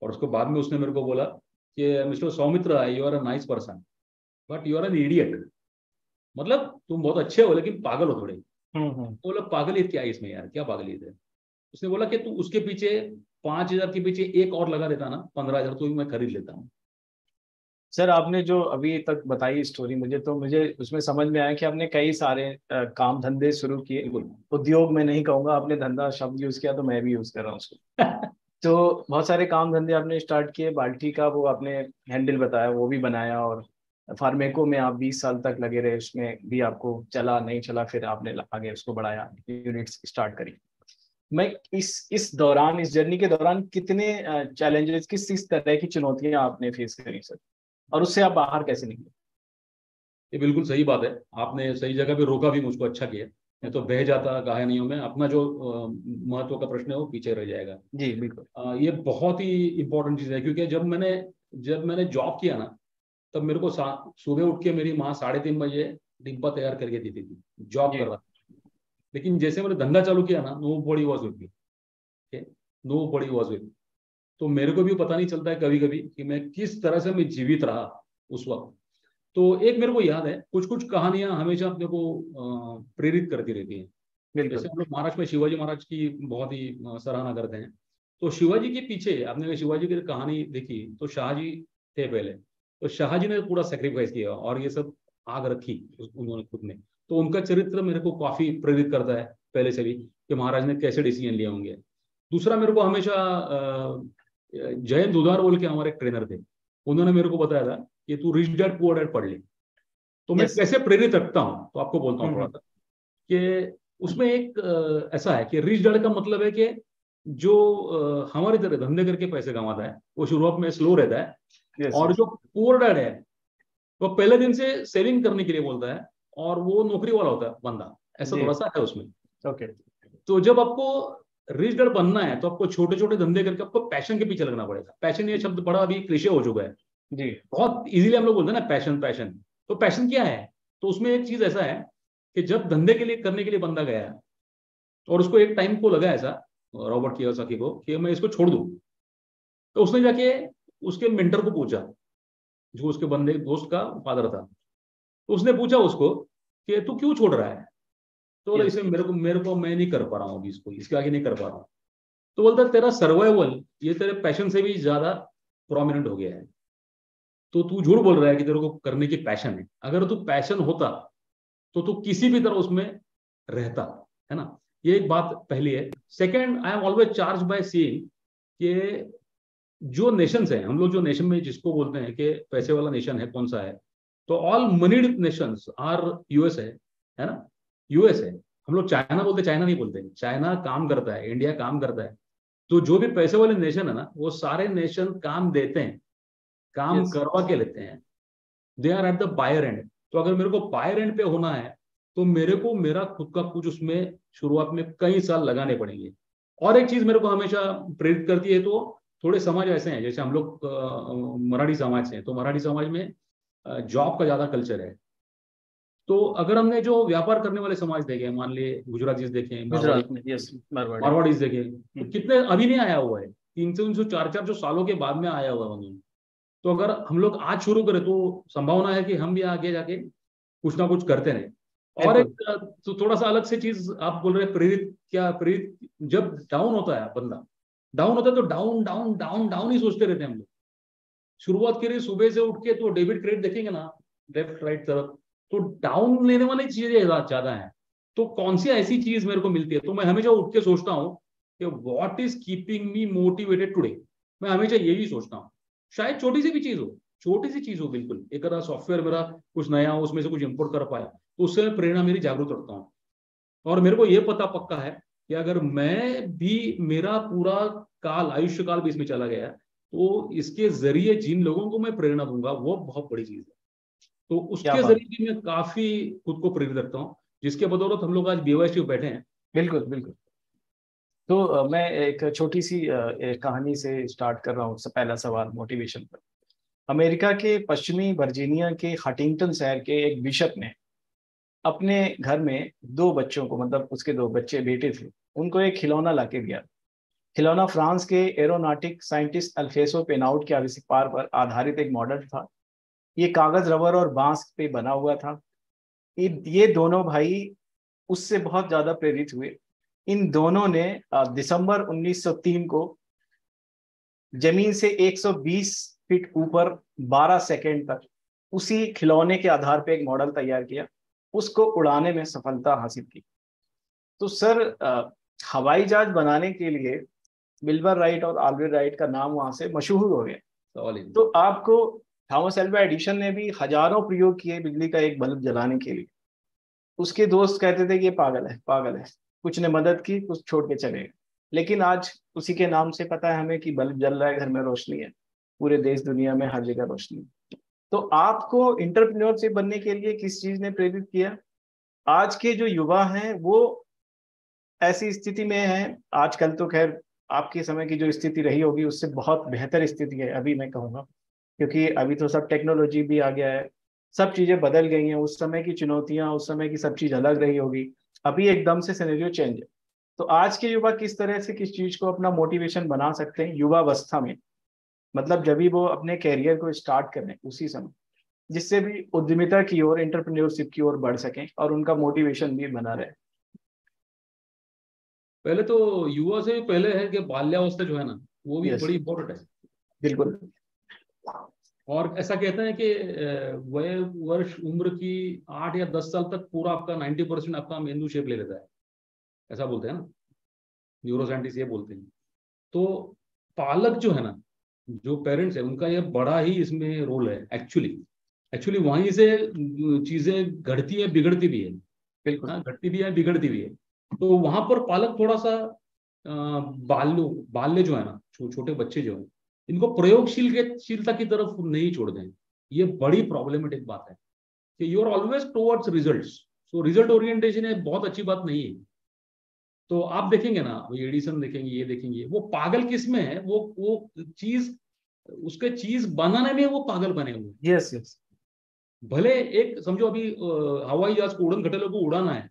[SPEAKER 2] और उसको बाद में उसने मेरे को बोला कि mister Saumitra, you are a nice person but you are an idiot, मतलब तुम बहुत अच्छे हो लेकिन पागल हो थोड़े।
[SPEAKER 1] हम्म।
[SPEAKER 2] तो बोला पागलियत क्या है इसमें यार, क्या पागलियत है। उसने बोला कि तू उसके पीछे 5,000 के पीछे एक और लगा देता ना, 15,000, तो भी मैं खरीद लेता हूँ।
[SPEAKER 1] सर आपने जो अभी तक बताई स्टोरी मुझे, तो मुझे उसमें समझ में आया कि आपने कई सारे काम धंधे शुरू किए।
[SPEAKER 2] बिल्कुल।
[SPEAKER 1] उद्योग में नहीं कहूंगा, आपने धंधा शब्द यूज किया तो मैं भी यूज कर रहा हूँ उसको। तो बहुत सारे काम धंधे आपने स्टार्ट किए। बाल्टी का वो आपने हैंडल बताया, वो भी बनाया। और फार्मेको में आप 20 साल तक लगे रहे, उसमें भी आपको चला नहीं चला, फिर आपने आगे उसको बढ़ाया, यूनिट्स स्टार्ट करी। मैं इस दौरान, इस जर्नी के दौरान कितने चैलेंजेस, किस तरह की चुनौतियां आपने फेस करी सर, और उससे आप बाहर कैसे निकले?
[SPEAKER 2] ये बिल्कुल सही बात है, आपने सही जगह पे रोका भी, मुझको अच्छा किया। नहीं तो बह जाता कहानियों में, अपना जो महत्व का प्रश्न है वो पीछे रह जाएगा।
[SPEAKER 1] जी बिल्कुल।
[SPEAKER 2] ये बहुत ही इंपॉर्टेंट चीज़ है, क्योंकि जब मैंने जॉब किया ना, तब मेरे को सुबह उठ के मेरी माँ 3:30 बजे डिब्बा तैयार करके देती थी, जॉब कर
[SPEAKER 1] जी।
[SPEAKER 2] रहा था। लेकिन जैसे मैंने धंधा चालू किया ना, nobody was with me, nobody was with. तो मेरे को भी पता नहीं चलता है कभी कभी कि मैं किस तरह से मैं जीवित रहा उस वक्त। तो एक मेरे को याद है, कुछ कुछ कहानियां हमेशा अपने को प्रेरित करती रहती हैं। जैसे
[SPEAKER 1] बिल्कुल।
[SPEAKER 2] हम लोग महाराष्ट्र में शिवाजी महाराज की बहुत ही सराहना करते हैं। तो शिवाजी के पीछे आपने शिवाजी की कहानी देखी तो शाहजी थे पहले। तो शाहजी ने पूरा सेक्रीफाइस किया और ये सब आग रखी उन्होंने खुद में। तो उनका चरित्र मेरे को काफी प्रेरित करता है पहले से भी, कि महाराज ने कैसे डिसीजन लिए होंगे। दूसरा मेरे को हमेशा जयंत दुधार बोल के हमारे ट्रेनर थे, उन्होंने मेरे को बताया था कि तू रिच डैड पुअर डैड पढ़ ले। तो मैं
[SPEAKER 1] यस।
[SPEAKER 2] कैसे प्रेरित रखता हूँ तो आपको बोलता हूँ थोड़ा सा, कि उसमें एक ऐसा है कि रिच डैड का मतलब है कि जो हमारी तरह धंधे करके पैसे कमाता है वो शुरुआत में स्लो रहता है।
[SPEAKER 1] यस।
[SPEAKER 2] और
[SPEAKER 1] यस।
[SPEAKER 2] जो पुअर डैड है वो पहले दिन से सेविंग करने के लिए बोलता है, और वो नौकरी वाला होता है बंदा, ऐसा
[SPEAKER 1] जी।
[SPEAKER 2] थोड़ा सा है उसमें।
[SPEAKER 1] ओके।
[SPEAKER 2] तो जब आपको रिच डैड बनना है तो आपको छोटे छोटे धंधे करके आपको पैशन के पीछे लगना पड़ेगा। पैशन ये शब्द बड़ा अभी क्लीशे हो चुका है,
[SPEAKER 1] जी।
[SPEAKER 2] बहुत इजीली हम लोग बोलते हैं ना पैशन पैशन। तो पैशन क्या है, तो उसमें एक चीज ऐसा है कि जब धंधे के लिए करने के लिए बंदा गया और उसको एक टाइम को लगा ऐसा, रॉबर्ट कियोसाकी को, कि मैं इसको छोड़ दूं। तो उसने जाके उसके मेंटर को पूछा, जो उसके बंदे दोस्त का फादर था। तो उसने पूछा उसको कि तू क्यों छोड़ रहा है। तो बोला
[SPEAKER 1] यस।
[SPEAKER 2] इसे मेरे को मैं नहीं कर पा रहा हूँ अभी, इसको इसके आगे नहीं कर पा रहा हूँ। तो बोलता तेरा सर्वाइवल ये तेरे पैशन से भी ज्यादा प्रोमिनेंट हो गया है। तो तू झूठ बोल रहा है कि तेरे को करने की पैशन है। अगर तू पैशन होता तो तू किसी भी तरह उसमें रहता, है ना। ये एक बात पहली है। Second, I am always charge by seeing कि जो नेशंस है, हम लोग जो नेशन में जिसको बोलते हैं कि पैसे वाला नेशन है, कौन सा है, तो ऑल मनीड नेशंस आर यूएस है ना, यूएस है। हम लोग चाइना बोलते, चाइना नहीं बोलते, चाइना काम करता है, इंडिया काम करता है। तो जो भी पैसे वाले नेशन है ना, वो सारे नेशन काम देते हैं, काम
[SPEAKER 1] यस।
[SPEAKER 2] करवा के लेते हैं। They are at the buyer end. तो अगर मेरे को बायर एंड पे होना है तो मेरे को मेरा खुद का कुछ उसमें शुरुआत में कई साल लगाने पड़ेंगे। और एक चीज मेरे को हमेशा प्रेरित करती है, तो थोड़े समाज ऐसे हैं, जैसे हम लोग मराठी समाज से हैं, तो मराठी समाज में जॉब का ज्यादा कल्चर है। तो अगर हमने जो व्यापार करने वाले समाज देखे, मान लिए गुजरातीज देखें, मारवाड़ी
[SPEAKER 1] गुजरात में, यस, मारवाड़ी।
[SPEAKER 2] मारवाड़ीज देखें, तो कितने अभी नहीं आया हुआ है, 300 400 जो सालों के बाद में आया हुआ है उन्होंने। तो अगर हम लोग आज शुरू करें तो संभावना है कि हम भी आगे जाके कुछ ना कुछ करते रहे। और एक
[SPEAKER 1] बिल्कुल
[SPEAKER 2] तो थोड़ा सा अलग से चीज आप बोल रहे हैं, प्रेरित क्या प्रेरित, जब डाउन होता है बंदा, डाउन होता है तो डाउन डाउन डाउन डाउन ही सोचते रहते हैं हम लोग। शुरुआत करिए सुबह से उठ के तो डेबिट क्रेडिट देखेंगे ना, लेफ्ट राइट तरफ, तो डाउन लेने वाली चीजें ज्यादा है। तो कौन सी ऐसी चीज मेरे को मिलती है, तो मैं हमेशा उठ के सोचता हूँ कि what is keeping me motivated today. मैं हमेशा यही सोचता हूँ, शायद छोटी सी भी चीज हो, छोटी सी चीज हो, बिल्कुल एक आधा सॉफ्टवेयर मेरा कुछ नया हो, उसमें से कुछ इंपोर्ट कर पाया, तो उससे प्रेरणा मेरी जागरूक रखता हूँ। और मेरे को ये पता पक्का है कि अगर मैं भी, मेरा पूरा काल, आयुष्य काल भी इसमें चला गया, तो इसके जरिए जिन लोगों को मैं प्रेरणा दूंगा वो बहुत बड़ी चीज है। तो
[SPEAKER 1] क्या
[SPEAKER 2] उसके
[SPEAKER 1] बात।
[SPEAKER 2] जरिए भी मैं काफी खुद को प्रेरित रखता हूँ, जिसके बदौलत हम लोग आज BYC बैठे हैं।
[SPEAKER 1] बिल्कुल बिल्कुल। तो मैं एक छोटी सी एक कहानी से स्टार्ट कर रहा हूँ। पहला सवाल मोटिवेशन पर। अमेरिका के पश्चिमी वर्जीनिया के हटिंगटन शहर के एक बिशप ने अपने घर में दो बच्चों को, मतलब उसके दो बच्चे बेटे थे, उनको एक खिलौना लाके दिया। खिलौना फ्रांस के एरोनॉटिक साइंटिस्ट अल्फेसो पेनाउट के आविष्कार पर आधारित एक मॉडल था। ये कागज, रबर और बांस पे बना हुआ था। ये दोनों भाई उससे बहुत ज्यादा प्रेरित हुए। इन दोनों ने दिसंबर 1903 को जमीन से 120 फीट ऊपर 12 सेकेंड तक उसी खिलौने के आधार पर एक मॉडल तैयार किया, उसको उड़ाने में सफलता हासिल की। तो सर, हवाई जहाज बनाने के लिए विल्बर राइट और आल्फ्रेड राइट का नाम वहां से मशहूर हो गया।
[SPEAKER 2] सवाल ही
[SPEAKER 1] तो
[SPEAKER 2] नहीं।
[SPEAKER 1] आपको थॉमस एल्वा एडिशन ने भी हजारों प्रयोग किए बिजली का एक बल्ब जलाने के लिए। उसके दोस्त कहते थे कि ये पागल है, पागल है। कुछ ने मदद की, कुछ छोड़ के चले गए। लेकिन आज उसी के नाम से पता है हमें कि बल्ब जल रहा है, घर में रोशनी है, पूरे देश दुनिया में हर जगह रोशनी है। तो आपको इंटरप्रेन्योरशिप बनने के लिए किस चीज ने प्रेरित किया? आज के जो युवा हैं वो ऐसी स्थिति में हैं आजकल, तो खैर आपके समय की जो स्थिति रही होगी उससे बहुत बेहतर स्थिति है अभी, मैं कहूँगा। क्योंकि अभी तो सब टेक्नोलॉजी भी आ गया है, सब चीजें बदल गई हैं। उस समय की चुनौतियां, उस समय की सब चीज अलग रही होगी, अभी एकदम से सिनेरियो चेंज है। तो आज के युवा किस तरह से किस चीज को अपना मोटिवेशन बना सकते हैं युवावस्था में, मतलब जब भी वो अपने कैरियर को स्टार्ट करें उसी समय, जिससे भी उद्यमिता की ओर, एंटरप्रेन्योरशिप की ओर बढ़ सकें और उनका मोटिवेशन भी बना रहे।
[SPEAKER 2] पहले तो युवा से भी पहले है कि बाल्यावस्था जो है ना, वो भी
[SPEAKER 1] यस,
[SPEAKER 2] बड़ी इंपॉर्टेंट है।
[SPEAKER 1] बिल्कुल।
[SPEAKER 2] और ऐसा कहते हैं कि वह वर्ष उम्र की 8 या 10 साल तक पूरा आपका 90% आपका मेंदू शेप ले लेता है, ऐसा बोलते हैं ना, न्यूरो साइंटिस्ट ये बोलते हैं। तो पालक जो है ना, जो पेरेंट्स है, उनका ये बड़ा ही इसमें रोल है एक्चुअली। एक्चुअली वहीं से चीजें घटती है, बिगड़ती भी है।
[SPEAKER 1] बिल्कुल
[SPEAKER 2] हाँ, घटती भी है, बिगड़ती भी है। तो वहां पर पालक थोड़ा सा बाल्य बाल्य जो है ना, छोटे बच्चे जो है, इनको प्रयोगशीलता की तरफ नहीं छोड़ दें। ये बड़ी प्रॉब्लमेटिक बात है कि you are always towards results. So result orientation है, बहुत अच्छी बात नहीं है। तो आप देखेंगे ना, एडिसन देखेंगे, ये देखेंगे, वो पागल किस में है, वो चीज, उसके चीज बनाने में वो पागल बने हुए हैं।
[SPEAKER 1] Yes yes.
[SPEAKER 2] भले एक समझो अभी हवाई जहाज को, उड़न खटोलों को उड़ाना है,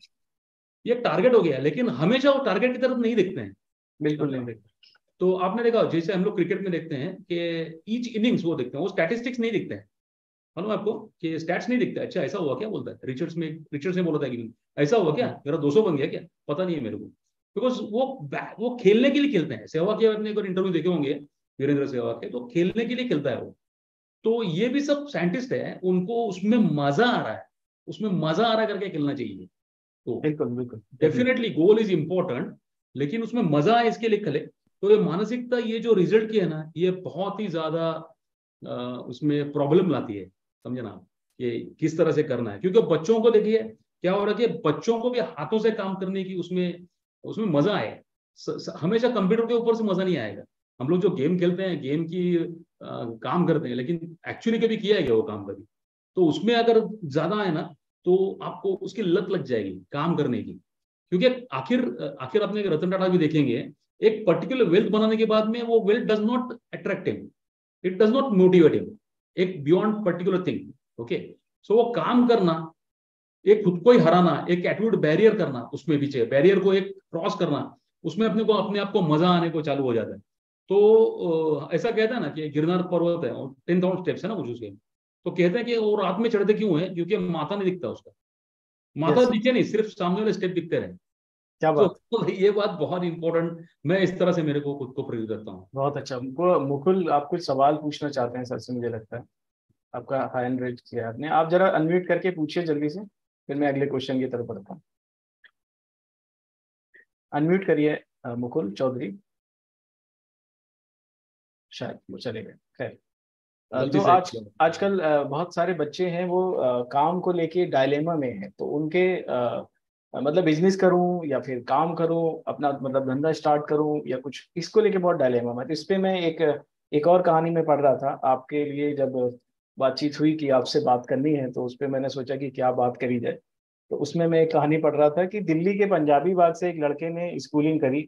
[SPEAKER 2] ये टारगेट हो गया, लेकिन हमेशा वो टारगेट की तरफ नहीं देखते हैं।
[SPEAKER 1] बिल्कुल नहीं
[SPEAKER 2] समझा?
[SPEAKER 1] देखते।
[SPEAKER 2] तो आपने देखा जैसे हम लोग क्रिकेट में देखते हैं कि ईच इनिंग्स वो देखते हैं, वो स्टैटिस्टिक्स नहीं दिखते हैं। मालूम है आपको कि स्टैट्स नहीं दिखता है। अच्छा ऐसा हुआ क्या, बोलता है रिचर्ड्स ने बोला था कि ऐसा हुआ क्या, मेरा 200 बन गया क्या, पता नहीं है मेरे को। बिकॉज वो खेलने के लिए खेलते हैं। सहवाग के अपने एक इंटरव्यू देखे होंगे, वीरेंद्र सहवाग के, तो खेलने के लिए खेलता है वो। तो ये भी सब साइंटिस्ट है, उनको उसमें मजा आ रहा है, उसमें मजा आ रहा है करके खेलना चाहिए। तो
[SPEAKER 1] बिल्कुल बिल्कुल, definitely.
[SPEAKER 2] Definitely goal is important, लेकिन उसमें मजा है इसके लिए खेले। तो ये मानसिकता, ये जो रिजल्ट की है ना, ये बहुत ही ज्यादा उसमें प्रॉब्लम लाती है। समझे ना आप, ये किस तरह से करना है। क्योंकि बच्चों को देखिए क्या हो रहा है कि बच्चों को भी हाथों से काम करने की उसमें उसमें मजा आए। हमेशा कंप्यूटर के ऊपर से मजा नहीं आएगा। हम लोग जो गेम खेलते हैं, गेम की काम करते हैं, लेकिन एक्चुअली कभी किया है क्या वो काम कभी? तो उसमें अगर ज्यादा है ना तो आपको उसकी लत लग जाएगी काम करने की। क्योंकि आखिर आखिर अपने रतन टाटा भी देखेंगे, एक पर्टिकुलर वेल्थ बनाने के बाद में वो wealth does not attract him, it does not motivate him, एक बियॉन्ड पर्टिकुलर थिंग। ओके, सो वो काम करना, एक खुद को ही हराना, एक एटीट्यूड बैरियर करना, उसमें पीछे बैरियर को एक क्रॉस करना, उसमें अपने आप को मजा आने को चालू हो जाता है। तो ऐसा कहता है ना कि गिरनार पर्वत है और 10,000 स्टेप्स है ना कुछ उसके, तो कहते हैं कि वो रात में चढ़ते क्यों है, क्योंकि माथा नहीं दिखता उसका, माथा
[SPEAKER 1] यस,
[SPEAKER 2] दिखे नहीं, सिर्फ सामने वाले स्टेप दिखते रहे।
[SPEAKER 1] क्या
[SPEAKER 2] तो,
[SPEAKER 1] बात।
[SPEAKER 2] तो ये बात बहुत इंपॉर्टेंट, मैं इस तरह से मेरे को खुद को प्रेरित करता हूँ।
[SPEAKER 1] बहुत अच्छा। मुकुल, आप कुछ सवाल पूछना चाहते हैं सर से, मुझे लगता है आपका हैंड रेज किया आपने। आप जरा अनम्यूट करके पूछिए जल्दी से, फिर मैं अगले क्वेश्चन की तरफ बढ़ता हूँ। अनम्यूट करिए मुकुल चौधरी, शायद वो चले गए। खैर,
[SPEAKER 2] गलती
[SPEAKER 1] तो
[SPEAKER 2] से
[SPEAKER 1] आजकल बहुत सारे बच्चे हैं वो काम को लेके डायलेमा में हैं। तो उनके मतलब बिजनेस करूं या फिर काम करूं, अपना मतलब धंधा स्टार्ट करूं या कुछ, इसको लेके बहुत डायलेमा में। तो इस पे मैं एक और कहानी में पढ़ रहा था आपके लिए, जब बातचीत हुई कि आपसे बात करनी है, तो उस पे मैंने सोचा कि क्या बात करी जाए। तो उसमें मैं एक कहानी पढ़ रहा था कि दिल्ली के पंजाबी बाग से एक लड़के ने स्कूलिंग करी।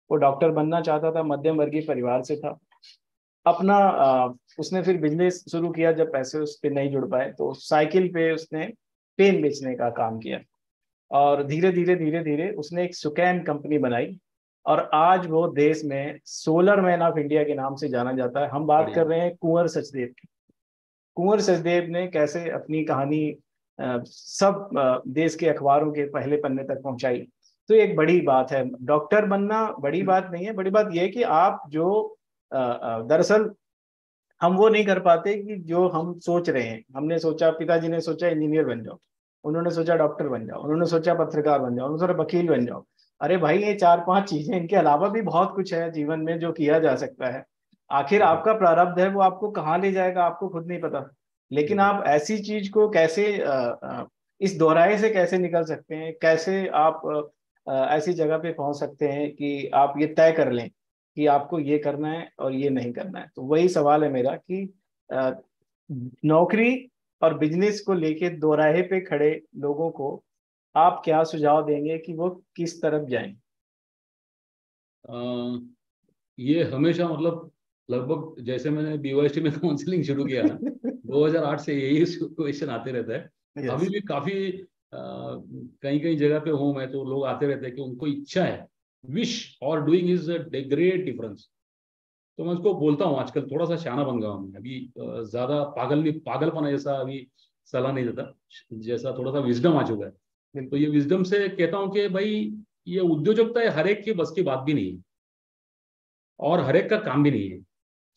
[SPEAKER 1] वो डॉक्टर बनना चाहता था, मध्यम वर्गीय परिवार से था। अपना उसने फिर बिजनेस शुरू किया। जब पैसे उस पे नहीं जुड़ पाए तो साइकिल पे उसने पेन बेचने का काम किया। और धीरे धीरे उसने एक सुकैन कंपनी बनाई। और आज वो देश में सोलर मैन ऑफ इंडिया के नाम से जाना जाता है। हम बात
[SPEAKER 2] बढ़िया।
[SPEAKER 1] कर रहे हैं कुंवर सचदेव की। कुंवर सचदेव ने कैसे अपनी कहानी सब देश के अखबारों के पहले पन्ने तक पहुंचाई। तो ये एक बड़ी बात है। डॉक्टर बनना बड़ी बात नहीं है, बड़ी बात यह है कि आप जो दरअसल हम वो नहीं कर पाते कि जो हम सोच रहे हैं। हमने सोचा, पिताजी ने सोचा इंजीनियर बन जाओ, उन्होंने सोचा डॉक्टर बन जाओ, उन्होंने सोचा पत्रकार बन जाओ, उन्होंने सोचा वकील बन जाओ। अरे भाई, ये चार पांच चीजें, इनके अलावा भी बहुत कुछ है जीवन में जो किया जा सकता है। आखिर आपका प्रारब्ध है, वो आपको कहाँ ले जाएगा आपको खुद नहीं पता। लेकिन आप ऐसी चीज को कैसे इस दोराहे से कैसे निकल सकते हैं, कैसे आप ऐसी जगह पे पहुंच सकते हैं कि आप ये तय कर लें कि आपको ये करना है और ये नहीं करना है। तो वही सवाल है मेरा कि अ, नौकरी और बिजनेस को लेके दोराहे पे खड़े लोगों को आप क्या सुझाव देंगे कि वो किस तरफ जाएं?
[SPEAKER 2] ये हमेशा मतलब लगभग जैसे मैंने BYST में काउंसलिंग शुरू किया ना, 2008 से यही क्वेश्चन आते रहता है। अभी
[SPEAKER 1] यस।
[SPEAKER 2] भी काफी कहीं कहीं जगह पे हूँ मैं, तो लोग आते रहते हैं कि उनको इच्छा है, विश और doing is a great difference. तो मैं उसको बोलता हूँ, आजकल थोड़ा सा शाना बन गया हूँ मैं अभी, ज्यादा पागलपना जैसा अभी सलाह नहीं देता, जैसा थोड़ा सा विजडम आ चुका है। तो
[SPEAKER 1] बिल्कुल।
[SPEAKER 2] ये विजडम से कहता हूँ कि भाई, ये उद्योजकता है, हर एक के बस की बात भी नहीं है और हर एक का काम भी नहीं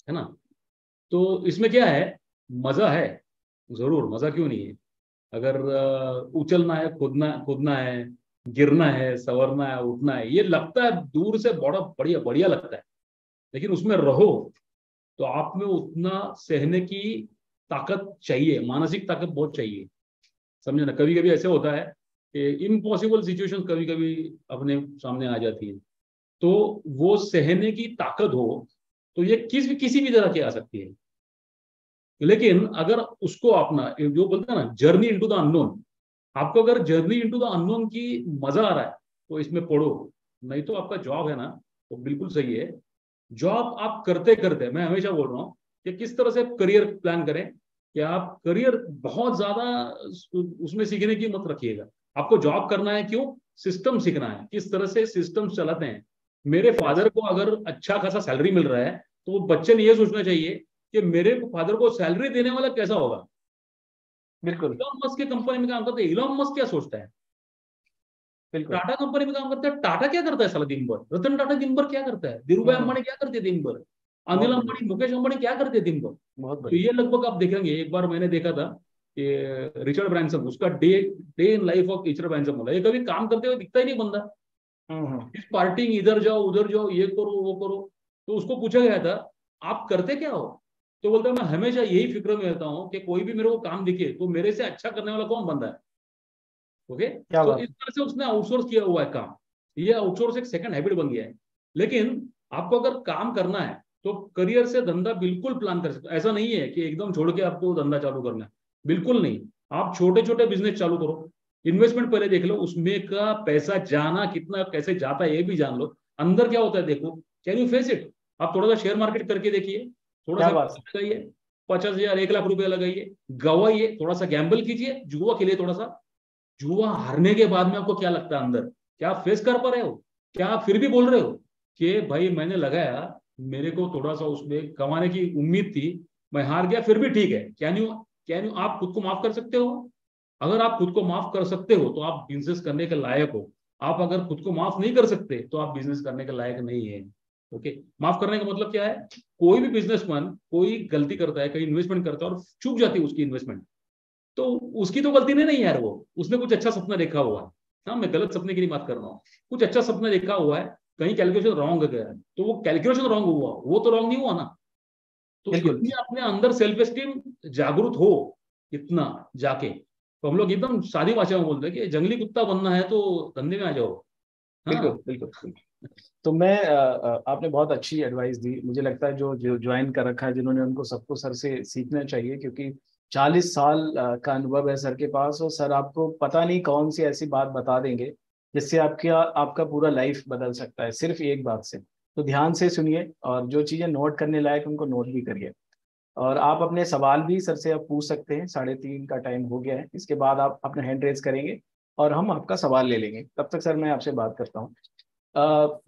[SPEAKER 2] है ना। तो इसमें क्या है, मजा है, जरूर मजा क्यों नहीं है। अगर उछलना है, कूदना कूदना है, गिरना है, संवरना है, उठना है, ये लगता है दूर से बड़ा बढ़िया बढ़िया लगता है, लेकिन उसमें रहो तो आप में उतना सहने की ताकत चाहिए, मानसिक ताकत बहुत चाहिए। समझे ना, कभी कभी ऐसे होता है कि इम्पॉसिबल सिचुएशन कभी कभी अपने सामने आ जाती है, तो वो सहने की ताकत हो तो ये किसी भी तरह की आ सकती है। लेकिन अगर उसको अपना जो बोलते हैं ना, जर्नी इनटू द अननोन, आपको अगर जर्नी इनटू द अननोन की मजा आ रहा है तो इसमें पढ़ो। नहीं तो आपका जॉब है ना, तो बिल्कुल सही है, जॉब आप करते करते, मैं हमेशा बोल रहा हूँ कि किस तरह से करियर प्लान करें, कि आप करियर बहुत ज्यादा उसमें सीखने की मत रखिएगा। आपको जॉब करना है, क्यों, सिस्टम सीखना है, किस तरह से सिस्टम चलाते हैं। मेरे
[SPEAKER 1] यस।
[SPEAKER 2] फादर को अगर अच्छा खासा सैलरी मिल रहा है, तो वो बच्चे ने ये सोचना चाहिए कि मेरे फादर को सैलरी देने वाला कैसा होगा।
[SPEAKER 1] बिल्कुल।
[SPEAKER 2] इलॉन मस्क की कंपनी में काम करते हैं, इलॉन मस्क क्या सोचता है।
[SPEAKER 1] बिल्कुल।
[SPEAKER 2] टाटा कंपनी में काम करता है, टाटा क्या करता है साला दिन भर, रतन टाटा दिन भर क्या करता है, धीरूभाई
[SPEAKER 1] हम्म।
[SPEAKER 2] अंबानी क्या करते हैं दिन भर, अनिल
[SPEAKER 1] बहुत बढ़िया।
[SPEAKER 2] अंबानी, मुकेश अंबानी क्या करते हैं दिन भर।
[SPEAKER 1] बहुत
[SPEAKER 2] तो
[SPEAKER 1] बढ़िया।
[SPEAKER 2] ये लगभग आप देखेंगे, एक बार मैंने देखा था कि रिचर्ड ब्रांसन, उसका day day in life of Richard Branson बोला, ये कभी काम करते हुए दिखता ही नहीं बंदा,
[SPEAKER 1] हम्म।
[SPEAKER 2] इस पार्टी इधर जाओ उधर जाओ, ये करो वो करो। तो उसको पूछा गया था, आप करते क्या हो, तो बोलता है मैं हमेशा यही फिक्र में रहता हूँ कि कोई भी मेरे को काम दिखे तो मेरे से अच्छा करने वाला कौन बंदा है। ओके,
[SPEAKER 1] क्या
[SPEAKER 2] तो
[SPEAKER 1] बात।
[SPEAKER 2] इस तरह से उसने आउटसोर्स किया हुआ है काम, ये आउटसोर्स एक सेकंड हैबिट बन गया है। लेकिन आपको अगर काम करना है तो करियर से धंधा बिल्कुल प्लान कर सकते हो, ऐसा नहीं है कि एकदम छोड़ के आपको धंधा चालू करना है। बिल्कुल नहीं। आप छोटे छोटे बिजनेस चालू करो, इन्वेस्टमेंट पहले देख लो, उसमें का पैसा जाना कितना कैसे जाता है ये भी जान लो, अंदर क्या होता है देखो। Can you face it? आप थोड़ा सा शेयर मार्केट करके देखिए, थोड़ा
[SPEAKER 1] क्या
[SPEAKER 2] सा
[SPEAKER 1] बात है।
[SPEAKER 2] लगाइए, 50,000 1 लाख रुपया लगाइए, गवाइए, थोड़ा सा गैम्बल कीजिए, जुआ खेलिए थोड़ा सा। जुआ हारने के बाद में आपको क्या लगता है अंदर? क्या आप फेस कर पा रहे हो? क्या आप फिर भी बोल रहे हो कि भाई मैंने लगाया, मेरे को थोड़ा सा उसमें कमाने की उम्मीद थी, मैं हार गया, फिर भी ठीक है? कैन यू आप खुद को माफ कर सकते हो? अगर आप खुद को माफ कर सकते हो तो आप बिजनेस करने के लायक हो। आप अगर खुद को माफ नहीं कर सकते तो आप बिजनेस करने के लायक नहीं है। ओके, माफ करने का मतलब क्या है? कोई भी बिजनेसमैन कोई गलती करता है, कहीं इन्वेस्टमेंट करता है और चूक जाती है उसकी इन्वेस्टमेंट, तो उसकी तो गलती नहीं यार, वो उसने कुछ अच्छा सपना देखा हुआ है। हाँ, मैं गलत सपने की नहीं बात कर रहा हूँ, कुछ अच्छा सपना देखा हुआ है, कहीं कैलकुलेशन रॉन्ग गया है, तो वो कैलकुलेशन रॉन्ग हुआ, वो तो रॉन्ग नहीं हुआ ना। तो
[SPEAKER 1] बिल्कुल
[SPEAKER 2] इतनी अपने अंदर सेल्फ एस्टीम जागरूक हो, इतना जाके, तो हम लोग एकदम सादी भाषा में बोलते हैं कि जंगली कुत्ता बनना है तो धंधे में आ जाओ।
[SPEAKER 1] बिल्कुल
[SPEAKER 2] हाँ।
[SPEAKER 1] बिल्कुल बिल्कुल। तो मैं आपने बहुत अच्छी एडवाइस दी। मुझे लगता है जो जो ज्वाइन कर रखा है जिन्होंने, उनको सबको सर से सीखना चाहिए, क्योंकि 40 साल का अनुभव है सर के पास, और सर आपको पता नहीं कौन सी ऐसी बात बता देंगे जिससे आपका आपका पूरा लाइफ बदल सकता है सिर्फ एक बात से। तो ध्यान से सुनिए, और जो चीज़ें नोट करने लायक उनको नोट भी करिए। और आप अपने सवाल भी सर से आप पूछ सकते हैं। 3:30 का टाइम हो गया है, इसके बाद आप अपना हैंड रेज करेंगे और हम आपका सवाल ले लेंगे। तब तक सर मैं आपसे बात करता हूँ।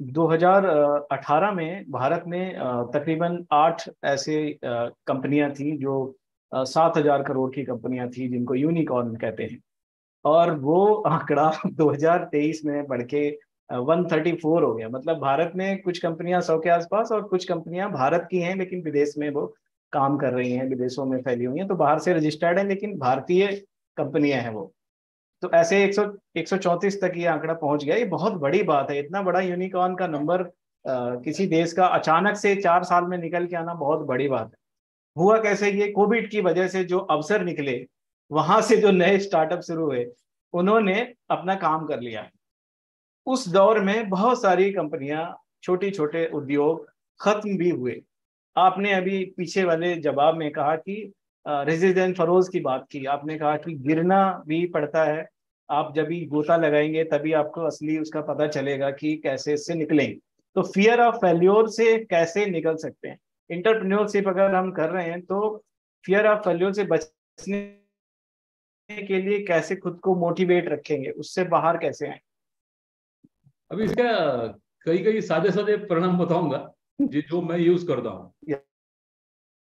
[SPEAKER 1] 2018 में भारत में तकरीबन 8 ऐसे कंपनियां थी जो 7,000 करोड़ की कंपनियां थी, जिनको यूनिकॉर्न कहते हैं। और वो आंकड़ा 2023 में बढ़ के 134 हो गया। मतलब भारत में कुछ कंपनियां 100 के आसपास, और कुछ कंपनियां भारत की हैं लेकिन विदेश में वो काम कर रही हैं, विदेशों में फैली हुई हैं। तो बाहर से रजिस्टर्ड है लेकिन भारतीय कंपनियां हैं वो। तो ऐसे 134 तक ये आंकड़ा पहुंच गया। ये बहुत बड़ी बात है, इतना बड़ा यूनिकॉर्न का नंबर किसी देश का अचानक से 4 साल में निकल के आना बहुत बड़ी बात है। हुआ कैसे? ये कोविड की वजह से जो अवसर निकले, वहां से जो नए स्टार्टअप शुरू हुए, उन्होंने अपना काम कर लिया। उस दौर में बहुत सारी कंपनियां, छोटी छोटे उद्योग खत्म भी हुए। आपने अभी पीछे वाले जवाब में कहा कि रेजिडेंट फरोज की बात की, आपने कहा कि गिरना भी पड़ता है। आप जब भी गोता लगाएंगे तभी आपको असली उसका पता चलेगा कि कैसे इससे निकलेंगे। तो फियर ऑफ फेल्योर से कैसे निकल सकते हैं? इंटरप्रेन्योरशिप अगर हम कर रहे हैं तो फियर ऑफ फेल्योर से बचने के लिए कैसे खुद को मोटिवेट रखेंगे, उससे बाहर कैसे आए?
[SPEAKER 2] अभी इसका कई कई सादे सादे परिणाम बताऊंगा जो मैं यूज करता हूँ।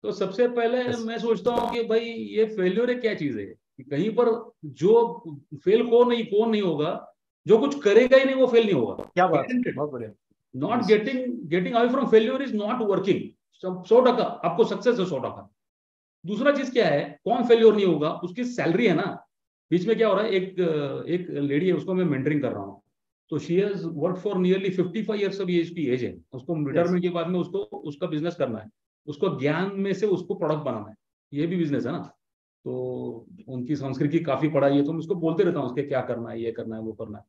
[SPEAKER 2] तो सबसे पहले
[SPEAKER 1] यस।
[SPEAKER 2] मैं सोचता हूँ कि भाई ये फेल्योर है क्या चीज है, कि कहीं पर जो फेल कौन नहीं होगा, जो कुछ करेगा ही नहीं वो फेल नहीं होगा,
[SPEAKER 1] क्या बात है,
[SPEAKER 2] गारंटेड।
[SPEAKER 1] बहुत बढ़िया।
[SPEAKER 2] Not
[SPEAKER 1] yes.
[SPEAKER 2] Getting getting away from failure is not working. 100% आपको सक्सेस है, 100%। दूसरा चीज क्या है, कौन फेल्योर नहीं होगा, उसकी सैलरी है ना। बीच में क्या हो रहा है, एक लेडी है, उसको मैं मेंटरिंग कर रहा हूँ। तो she has work for nearly 55 years of age की एज है उसको।
[SPEAKER 1] यस।
[SPEAKER 2] रिटायरमेंट के बाद में उसको उसका बिजनेस करना है, उसको ज्ञान में से उसको प्रोडक्ट बनाना है, ये भी बिजनेस है ना। तो उनकी संस्कृति काफी पढ़ा है, तो मैं उसको बोलते रहता हूँ उसके क्या करना है, ये करना है, वो करना है।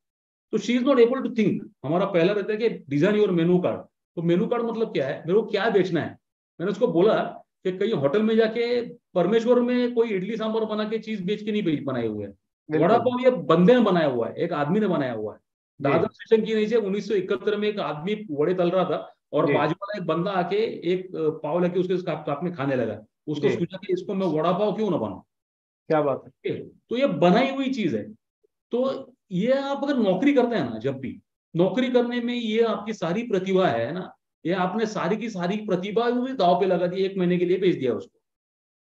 [SPEAKER 2] तो she is not able to think. हमारा पहला रहता है कि डिजाइन योर मेनू कार्ड। तो मेनू कार्ड मतलब क्या है, मेरे को क्या बेचना है। मैंने उसको बोला कि कहीं होटल में जाके परमेश्वर में कोई इडली सांभर बना के चीज बेच के नहीं बनाए हुए है। वड़ा
[SPEAKER 1] बिल्कुल।
[SPEAKER 2] पाव ये बंदे ने बनाया हुआ है, एक आदमी ने बनाया हुआ है।
[SPEAKER 1] जी।
[SPEAKER 2] दादर स्टेशन की नीचे 1971 में एक आदमी वड़े तल रहा था, और
[SPEAKER 1] जी।
[SPEAKER 2] बाजू वाला एक बंदा आके एक पाव लेके उसके साथ में खाने लगा। उसको
[SPEAKER 1] जी।
[SPEAKER 2] सोचा कि इसको मैं वड़ा पाव क्यों ना बनाऊं।
[SPEAKER 1] क्या बात है।
[SPEAKER 2] तो ये बनाई हुई चीज है। तो ये आप अगर नौकरी करते हैं ना, जब भी नौकरी करने में ये आपकी सारी प्रतिभा है ना, ये आपने सारी की सारी प्रतिभा भी दाव पे लगा दी, 1 महीने के लिए भेज दिया उसको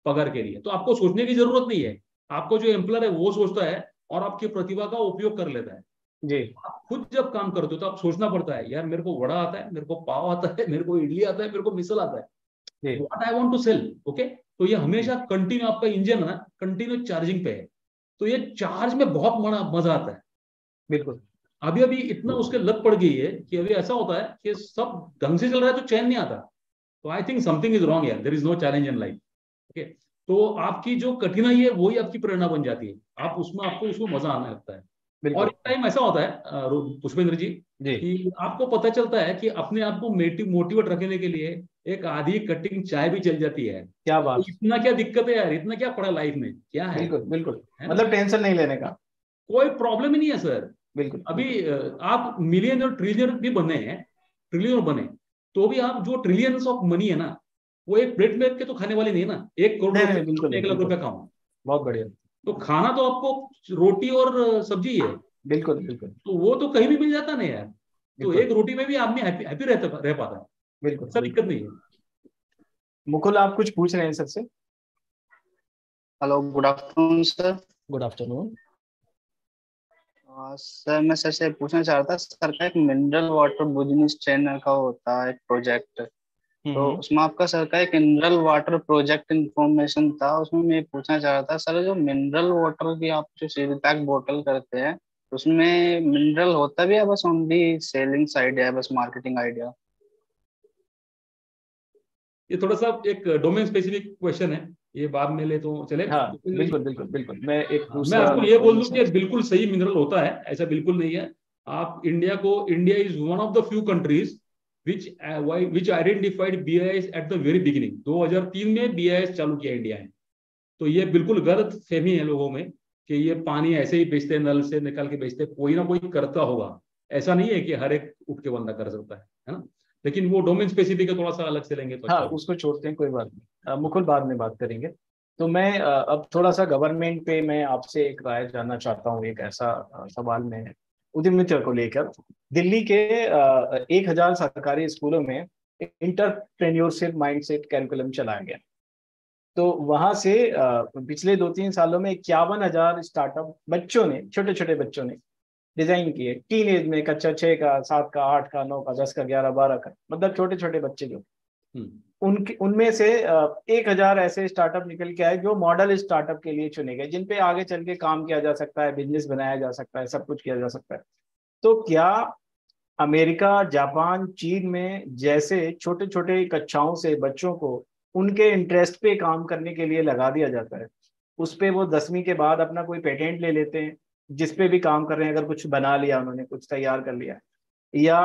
[SPEAKER 2] पगार के लिए, तो आपको सोचने की जरूरत नहीं है। आपको जो एम्प्लॉयर है वो सोचता है और आपकी प्रतिभा का उपयोग कर लेता है।
[SPEAKER 1] जी।
[SPEAKER 2] आप खुद जब काम करते हो तो आप सोचना पड़ता है, यार मेरे को वड़ा आता है, मेरे को पाव आता है, मेरे को इडली आता है, मेरे को मिसल आता है,
[SPEAKER 1] जी।
[SPEAKER 2] What I want to sell. Okay, तो ये हमेशा कंटिन्यू, आपका इंजन है ना, कंटिन्यू चार्जिंग पे है। तो ये चार्ज में बहुत बड़ा मजा आता है।
[SPEAKER 1] बिल्कुल।
[SPEAKER 2] अभी अभी इतना उसके लत पड़ गई है कि अभी ऐसा होता है कि सब ढंग से चल रहा है तो चैन नहीं आता। तो I think something is wrong यार, there is no challenge in life. Okay, तो आपकी जो कठिनाई है वही आपकी प्रेरणा बन जाती है, आप उसमें आपको उसमें मजा आने लगता है। और
[SPEAKER 1] बिल्कुल
[SPEAKER 2] एक टाइम ऐसा होता है पुष्पेंद्र जी
[SPEAKER 1] जी।
[SPEAKER 2] कि आपको पता चलता है कि अपने आप को मोटिवेट रखने के लिए एक आधी कटिंग चाय भी चल जाती है।
[SPEAKER 1] क्या
[SPEAKER 2] तो
[SPEAKER 1] बात।
[SPEAKER 2] इतना क्या दिक्कत है यार, इतना क्या पड़ा लाइफ में, क्या
[SPEAKER 1] बिल्कुल बिल्कुल।
[SPEAKER 2] है ना?
[SPEAKER 1] मतलब टेंशन नहीं लेने का।
[SPEAKER 2] कोई प्रॉब्लम ही नहीं है सर।
[SPEAKER 1] बिल्कुल
[SPEAKER 2] अभी
[SPEAKER 1] बिल्कुल।
[SPEAKER 2] आप मिलियन और ट्रिलियन भी बने हैं, ट्रिलियन बने, तो भी आप जो ट्रिलियंस ऑफ मनी है ना, वो एक प्लेट में रख के तो खाने वाले नहीं है ना। 1 करोड़
[SPEAKER 1] नहीं
[SPEAKER 2] रुपए
[SPEAKER 1] नहीं बिल्कुल
[SPEAKER 2] खाओ,
[SPEAKER 1] नहीं
[SPEAKER 2] 1 लाख
[SPEAKER 1] बिल्कुल।
[SPEAKER 2] रुपए खाओ,
[SPEAKER 1] बहुत बढ़िया।
[SPEAKER 2] तो खाना तो आपको रोटी और सब्जी ही है,
[SPEAKER 1] बिल्कुल बिल्कुल
[SPEAKER 2] तो वो तो कहीं भी मिल जाता नहीं यार। तो
[SPEAKER 1] बिल्कुल
[SPEAKER 2] एक रोटी में भी आदमी हैप्पी हैप्पी रह पाता है,
[SPEAKER 1] बिल्कुल
[SPEAKER 2] ऐसा
[SPEAKER 1] बिल्कुल।
[SPEAKER 2] दिक्कत नहीं है।
[SPEAKER 1] मुकुल आप कुछ पूछ रहे हैं सबसे।
[SPEAKER 3] Hello, good afternoon sir.
[SPEAKER 1] Good afternoon.
[SPEAKER 3] Sir मैं सर से पूछना चाह रहा था, सर का एक मिनरल वाटर बिजनेस चैनल का होता है एक प्रोजेक्ट, तो
[SPEAKER 1] हम्म।
[SPEAKER 3] उसमें आपका सर का एक मिनरल वाटर प्रोजेक्ट इंफॉर्मेशन था। उसमें मैं पूछना चाह रहा था सर, जो मिनरल वाटर की आप जो सील पैक बोतल करते हैं, उसमें मिनरल होता भी है, बस ओनली सेलिंग साइड है, बस मार्केटिंग आइडिया?
[SPEAKER 2] ये थोड़ा सा एक डोमेन स्पेसिफिक क्वेश्चन है, ये बाद में ले तो चले।
[SPEAKER 1] हाँ बिल्कुल बिल्कुल बिल्कुल। मैं एक
[SPEAKER 2] हाँ, मैं
[SPEAKER 1] दूसरा
[SPEAKER 2] आपको ये बोल दूं
[SPEAKER 1] इंफॉर्मेशन।
[SPEAKER 2] कि बिल्कुल सही मिनरल होता है, ऐसा बिल्कुल नहीं है। आप India is one of the few countries which which identified BIS at the very beginning. 2003 में बीआईएस चालू किया इंडिया है। तो ये बिल्कुल गलत फहमी है लोगों में कि ये पानी ऐसे ही बेचते, नल से निकाल के बेचते, कोई ना कोई करता होगा। ऐसा नहीं है कि हर एक उठ के बंदा कर सकता है ना? लेकिन वो डोमेन स्पेसिफिक है, थोड़ा सा अलग से लेंगे तो
[SPEAKER 1] हाँ
[SPEAKER 2] अच्छा होगा।
[SPEAKER 1] उसको छोड़ते हैं, कोई बात नहीं। मुकुल बाद में बात करेंगे। तो मैं अब थोड़ा सा गवर्नमेंट पे मैं आपसे एक राय जानना चाहता हूँ। एक ऐसा सवाल में उद्यमिता को लेकर। दिल्ली के 1,000 सरकारी स्कूलों में इंटरप्रेन्योरशिप माइंडसेट कैरिकुलम चलाया गया। तो वहां से पिछले 2-3 सालों में 51,000 स्टार्टअप बच्चों ने, छोटे छोटे बच्चों ने डिजाइन किए। टीन एज में, कक्षा 6 का, 7 का, 8 का, 9 का, 10 का, 11, 12 का, मतलब छोटे छोटे बच्चे जो,
[SPEAKER 2] हम्म।
[SPEAKER 1] उनके उनमें से 1,000 ऐसे स्टार्टअप निकल के आए जो मॉडल स्टार्टअप के लिए चुने गए, जिन पे आगे चल के काम किया जा सकता है, बिजनेस बनाया जा सकता है, सब कुछ किया जा सकता है। तो क्या अमेरिका, जापान, चीन में जैसे छोटे छोटे कक्षाओं से बच्चों को उनके इंटरेस्ट पे काम करने के लिए लगा दिया जाता है, उस पे वो 10वीं के बाद अपना कोई पेटेंट ले लेते हैं, जिस पे भी काम कर रहे हैं, अगर कुछ बना लिया उन्होंने, कुछ तैयार कर लिया, या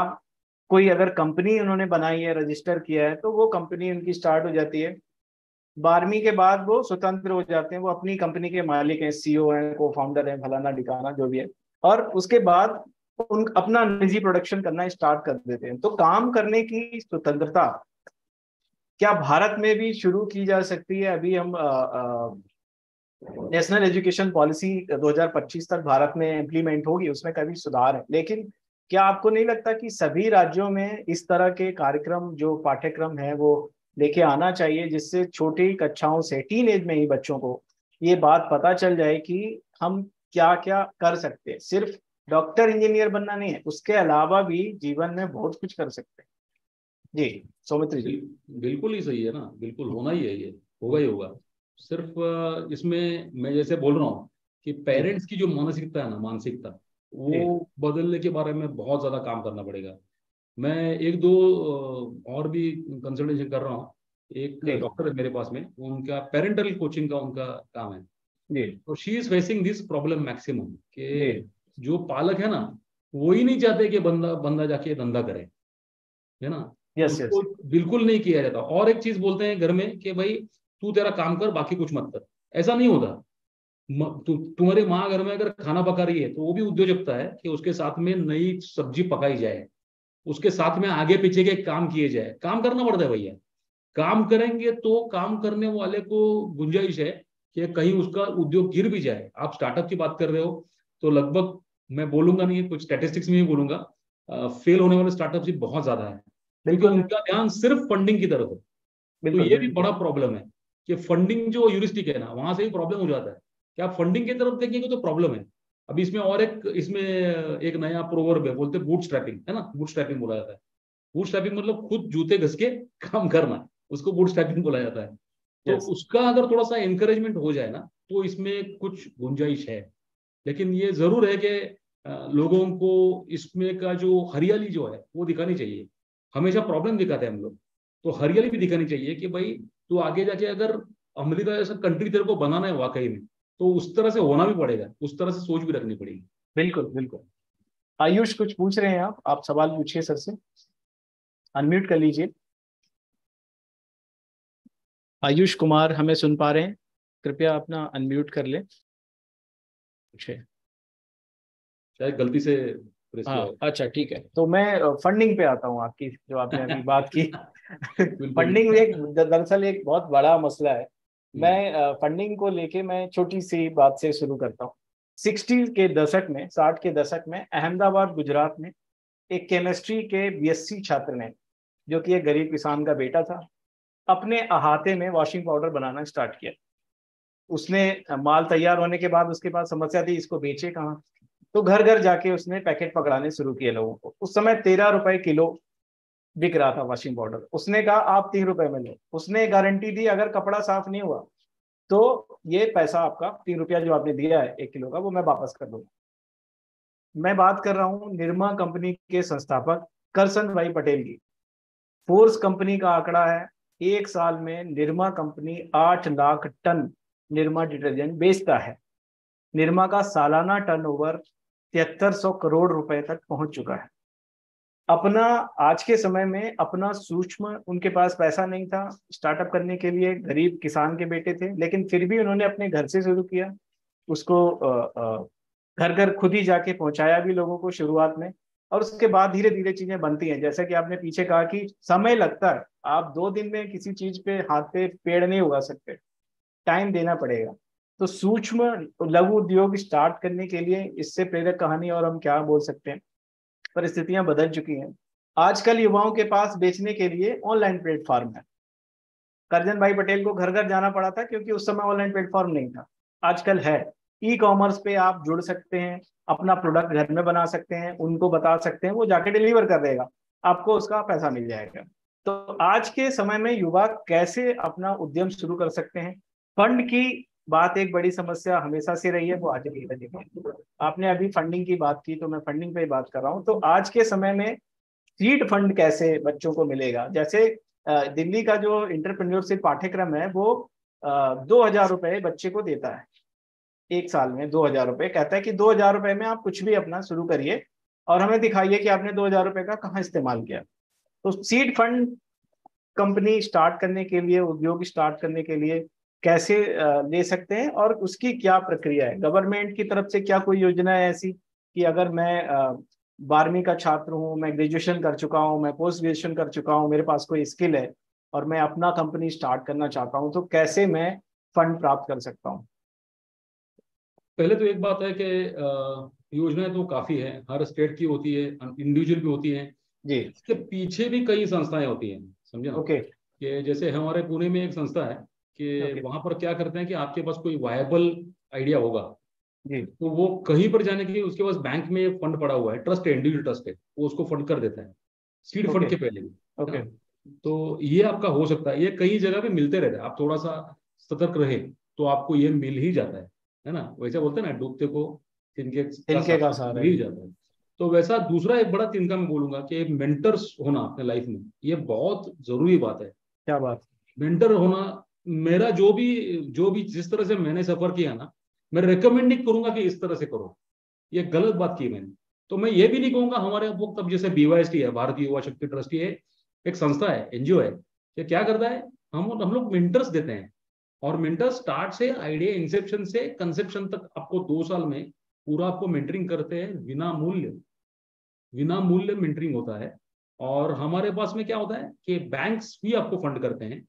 [SPEAKER 1] कोई अगर कंपनी उन्होंने बनाई है, रजिस्टर किया है, तो वो कंपनी उनकी स्टार्ट हो जाती है। 12वीं के बाद वो स्वतंत्र हो जाते हैं, वो अपनी कंपनी के मालिक हैं, सीईओ हैं, को फाउंडर हैं, फलाना ठिकाना जो भी है। और उसके बाद उन अपना निजी प्रोडक्शन करना स्टार्ट कर देते हैं। तो काम करने की स्वतंत्रता क्या भारत में भी शुरू की जा सकती है? अभी हम नेशनल एजुकेशन पॉलिसी 2025 तक भारत में इम्प्लीमेंट होगी, उसमें काफी सुधार है, लेकिन क्या आपको नहीं लगता कि सभी राज्यों में इस तरह के कार्यक्रम, जो पाठ्यक्रम है, वो लेके आना चाहिए, जिससे छोटी कक्षाओं से, टीन एज में ही बच्चों को ये बात पता चल जाए कि हम क्या क्या कर सकते हैं। सिर्फ डॉक्टर इंजीनियर बनना नहीं है, उसके अलावा भी जीवन में बहुत कुछ कर सकते हैं। जी सौमित्री जी।
[SPEAKER 2] बिल्कुल ही सही है ना, बिल्कुल होना ही है, ये होगा ही होगा। सिर्फ इसमें मैं जैसे बोल रहा हूँ कि
[SPEAKER 1] जी
[SPEAKER 2] पेरेंट्स की जो मानसिकता है ना, मानसिकता
[SPEAKER 1] जी
[SPEAKER 2] वो बदलने के बारे में बहुत ज्यादा काम करना पड़ेगा। मैं एक दो और भी कंसल्टेशन कर रहा हूँ। एक
[SPEAKER 1] जी
[SPEAKER 2] डॉक्टर है मेरे पास में, उनका पेरेंटल कोचिंग का उनका काम है।
[SPEAKER 1] जी
[SPEAKER 2] तो she is facing this problem maximum
[SPEAKER 1] जी।
[SPEAKER 2] कि जो पालक है ना, वो ही नहीं चाहते कि बंदा बंदा जाके धंधा करे, है ना?
[SPEAKER 1] Yes yes.
[SPEAKER 2] उसको बिल्कुल नहीं किया जाता। और एक चीज बोलते हैं घर में कि भाई तू तेरा काम कर, बाकी कुछ मत कर। ऐसा नहीं होता। तुम्हारी माँ घर में अगर खाना पका रही है तो वो भी उद्योजकता है कि उसके साथ में नई सब्जी पकाई जाए, उसके साथ में आगे पीछे के काम किए जाए। काम करना पड़ता है भैया। काम करेंगे तो काम करने वाले को गुंजाइश है कि कहीं उसका उद्योग गिर भी जाए। आप स्टार्टअप की बात कर रहे हो, तो लगभग मैं बोलूंगा नहीं, कुछ स्टैटिस्टिक्स में ही बोलूंगा, फेल होने वाले स्टार्टअप ही बहुत ज्यादा है, क्योंकि
[SPEAKER 1] बिल्कुल
[SPEAKER 2] उनका ध्यान सिर्फ फंडिंग की तरफ है। तो
[SPEAKER 1] बिल्कुल
[SPEAKER 2] ये भी
[SPEAKER 1] बिल्कुल।
[SPEAKER 2] बड़ा प्रॉब्लम है कि फंडिंग जो यूरिस्टिक है ना, वहां से भी प्रॉब्लम हो जाता है कि आप फंडिंग की तरफ देखेंगे तो प्रॉब्लम है। अभी इसमें और एक नया प्रोवर्ब है, बोलते हैं बूट स्ट्रैपिंग, है ना? बूट स्ट्रैपिंग बोला जाता है। बूट स्ट्रैपिंग मतलब खुद जूते घस के काम करना, उसको बूट स्ट्रैपिंग बोला जाता है। तो
[SPEAKER 1] यस।
[SPEAKER 2] उसका अगर थोड़ा सा एनकरेजमेंट हो जाए ना, तो इसमें कुछ गुंजाइश है। लेकिन ये जरूर है कि लोगों को इसमें का जो हरियाली जो है वो दिखानी चाहिए। हमेशा प्रॉब्लम दिखाते हैं हम लोग, तो हरियाली भी दिखानी चाहिए कि भाई तू आगे जाके अगर अमेरिका जैसा कंट्री तेरे को बनाना है वाकई में, तो उस तरह से होना भी पड़ेगा, उस तरह से सोच भी रखनी पड़ेगी।
[SPEAKER 1] बिल्कुल बिल्कुल। आयुष कुछ पूछ रहे हैं आप सवाल पूछिए सर से, अनम्यूट कर लीजिए। आयुष कुमार हमें सुन पा रहे हैं? कृपया अपना अनम्यूट कर ले, पूछे।
[SPEAKER 2] शायद गलती से प्रेस किया
[SPEAKER 1] हाँ
[SPEAKER 2] हो।
[SPEAKER 1] अच्छा ठीक है, तो मैं फंडिंग पे आता हूँ आपकी, जो आपने अभी बात की।
[SPEAKER 2] बिल्कुल
[SPEAKER 1] फंडिंग
[SPEAKER 2] बिल्कुल।
[SPEAKER 1] एक दरअसल एक बहुत बड़ा मसला है।
[SPEAKER 2] हम्म।
[SPEAKER 1] मैं फंडिंग को लेके मैं छोटी सी बात से शुरू करता हूँ। 60 के दशक में अहमदाबाद गुजरात में एक केमिस्ट्री के बीएससी छात्र ने, जो कि एक गरीब किसान का बेटा था, अपने अहाते में वॉशिंग पाउडर बनाना स्टार्ट किया। उसने माल तैयार होने के बाद उसके पास समस्या थी इसको बेचे कहाँ, तो घर घर जाके उसने पैकेट पकड़ाने शुरू किए लोगों को। उस समय 13 रुपए किलो बिक रहा था वॉशिंग पाउडर। उसने कहा आप 3 रुपए में लो। उसने गारंटी दी अगर कपड़ा साफ नहीं हुआ तो ये पैसा आपका 3 रुपया जो आपने दिया है 1 किलो का, वो मैं वापस कर दूंगा। मैं बात कर रहा हूँ निरमा कंपनी के संस्थापक करसन भाई पटेल की। फोर्स कंपनी का आंकड़ा है, एक साल में Nirma company 8 lakh ton Nirma detergent बेचता है। निरमा का सालाना टर्नओवर 7300 करोड़ रुपए तक पहुंच चुका है। अपना आज के समय में अपना सूक्ष्म, उनके पास पैसा नहीं था स्टार्टअप करने के लिए, गरीब किसान के बेटे थे, लेकिन फिर भी उन्होंने अपने घर से शुरू किया उसको। घर घर खुद ही जाके पहुंचाया भी लोगों को शुरुआत में, और उसके बाद धीरे धीरे चीजें बनती हैं। जैसा कि आपने पीछे कहा कि समय लगता है, आप 2 दिन में किसी चीज पे हाथ पे पेड़ नहीं उगा सकते, टाइम देना पड़ेगा। तो सूक्ष्म लघु उद्योग स्टार्ट करने के लिए इससे प्रेरक कहानी और हम क्या बोल सकते हैं, परिस्थितियां बदल चुकी हैं। आजकल युवाओं के पास बेचने के लिए ऑनलाइन प्लेटफॉर्म है। करजन भाई पटेल को घर घर जाना पड़ा था क्योंकि उस समय ऑनलाइन प्लेटफॉर्म नहीं था, आजकल है। ई कॉमर्स पे आप जुड़ सकते हैं, अपना प्रोडक्ट घर में बना सकते हैं, उनको बता सकते हैं, वो जाके डिलीवर कर देगा, आपको उसका पैसा मिल जाएगा। तो आज के समय में युवा कैसे अपना उद्यम शुरू कर सकते हैं? फंड की बात एक बड़ी समस्या हमेशा से रही है, वो आज भी है। आपने अभी फंडिंग की बात की तो मैं फंडिंग पे ही बात कर रहा हूँ। तो आज के समय में सीड फंड कैसे बच्चों को मिलेगा? जैसे दिल्ली का जो इंटरप्रेन्योरशिप पाठ्यक्रम है वो 2,000 रुपए बच्चे को देता है, एक साल में 2,000 रुपए। कहता है कि 2,000 रुपए में आप कुछ भी अपना शुरू करिए और हमें दिखाइए कि आपने 2,000 रुपए का कहाँ इस्तेमाल किया। तो सीड फंड कंपनी स्टार्ट करने के लिए, उद्योग स्टार्ट करने के लिए कैसे ले सकते हैं और उसकी क्या प्रक्रिया है? गवर्नमेंट की तरफ से क्या कोई योजना है ऐसी कि अगर मैं 12वीं का छात्र हूँ, मैं ग्रेजुएशन कर चुका हूँ, मैं पोस्ट ग्रेजुएशन कर चुका हूँ, मेरे पास कोई स्किल है और मैं अपना कंपनी स्टार्ट करना चाहता हूँ, तो कैसे मैं फंड प्राप्त कर सकता हूँ?
[SPEAKER 2] पहले तो एक बात है कि योजनाएं तो काफी है, हर स्टेट की होती है, इंडिविजुअल भी होती है।
[SPEAKER 1] जी।
[SPEAKER 2] इसके पीछे भी कई संस्थाएं होती हैं, समझे ना।
[SPEAKER 1] ओके।
[SPEAKER 2] कि जैसे हमारे पुणे में एक संस्था है कि
[SPEAKER 1] ओके।
[SPEAKER 2] वहां पर क्या करते हैं कि आपके पास कोई वायबल आइडिया होगा
[SPEAKER 1] जी।
[SPEAKER 2] तो वो कहीं पर जाने के लिए उसके पास बैंक में फंड पड़ा हुआ है, ट्रस्ट है, इंडिविजुअल ट्रस्ट है, वो उसको फंड कर देता है सीड फंड
[SPEAKER 1] ओके।
[SPEAKER 2] के पहले भी, है
[SPEAKER 1] ओके।
[SPEAKER 2] ना। तो ये आपका हो सकता है, ये कई जगह पे मिलते रहते हैं, आप थोड़ा सा सतर्क रहे तो आपको ये मिल ही जाता है ना। वैसे बोलते हैं ना, डूबते को तिनके का
[SPEAKER 1] तिनके का
[SPEAKER 2] सहारा
[SPEAKER 1] सहारा
[SPEAKER 2] मिल ही
[SPEAKER 1] है।
[SPEAKER 2] जाता है। तो वैसा दूसरा एक बड़ा तिनका मैं बोलूंगा कि एक मेंटर्स होना अपने लाइफ में, ये बहुत जरूरी बात है।
[SPEAKER 1] क्या बात।
[SPEAKER 2] मेंटर होना, मेरा जो भी जिस तरह से मैंने सफर किया ना, मैं रिकमेंड नहीं करूंगा कि इस तरह से करो, ये गलत बात की मैंने। तो मैं ये भी नहीं कहूंगा, हमारे वो तब जैसे BYST है, भारतीय युवा शक्ति ट्रस्ट, है एक संस्था है, NGO है, ये क्या करता है, हम लोग मेंटर्स देते हैं। और मेंटर स्टार्ट से आइडिया इंसेप्शन से कंसेप्शन तक आपको 2 साल में पूरा आपको मेंटरिंग करते हैं, बिना मूल्य मेंटरिंग होता है। और हमारे पास में क्या होता है कि बैंक्स भी आपको फंड करते हैं,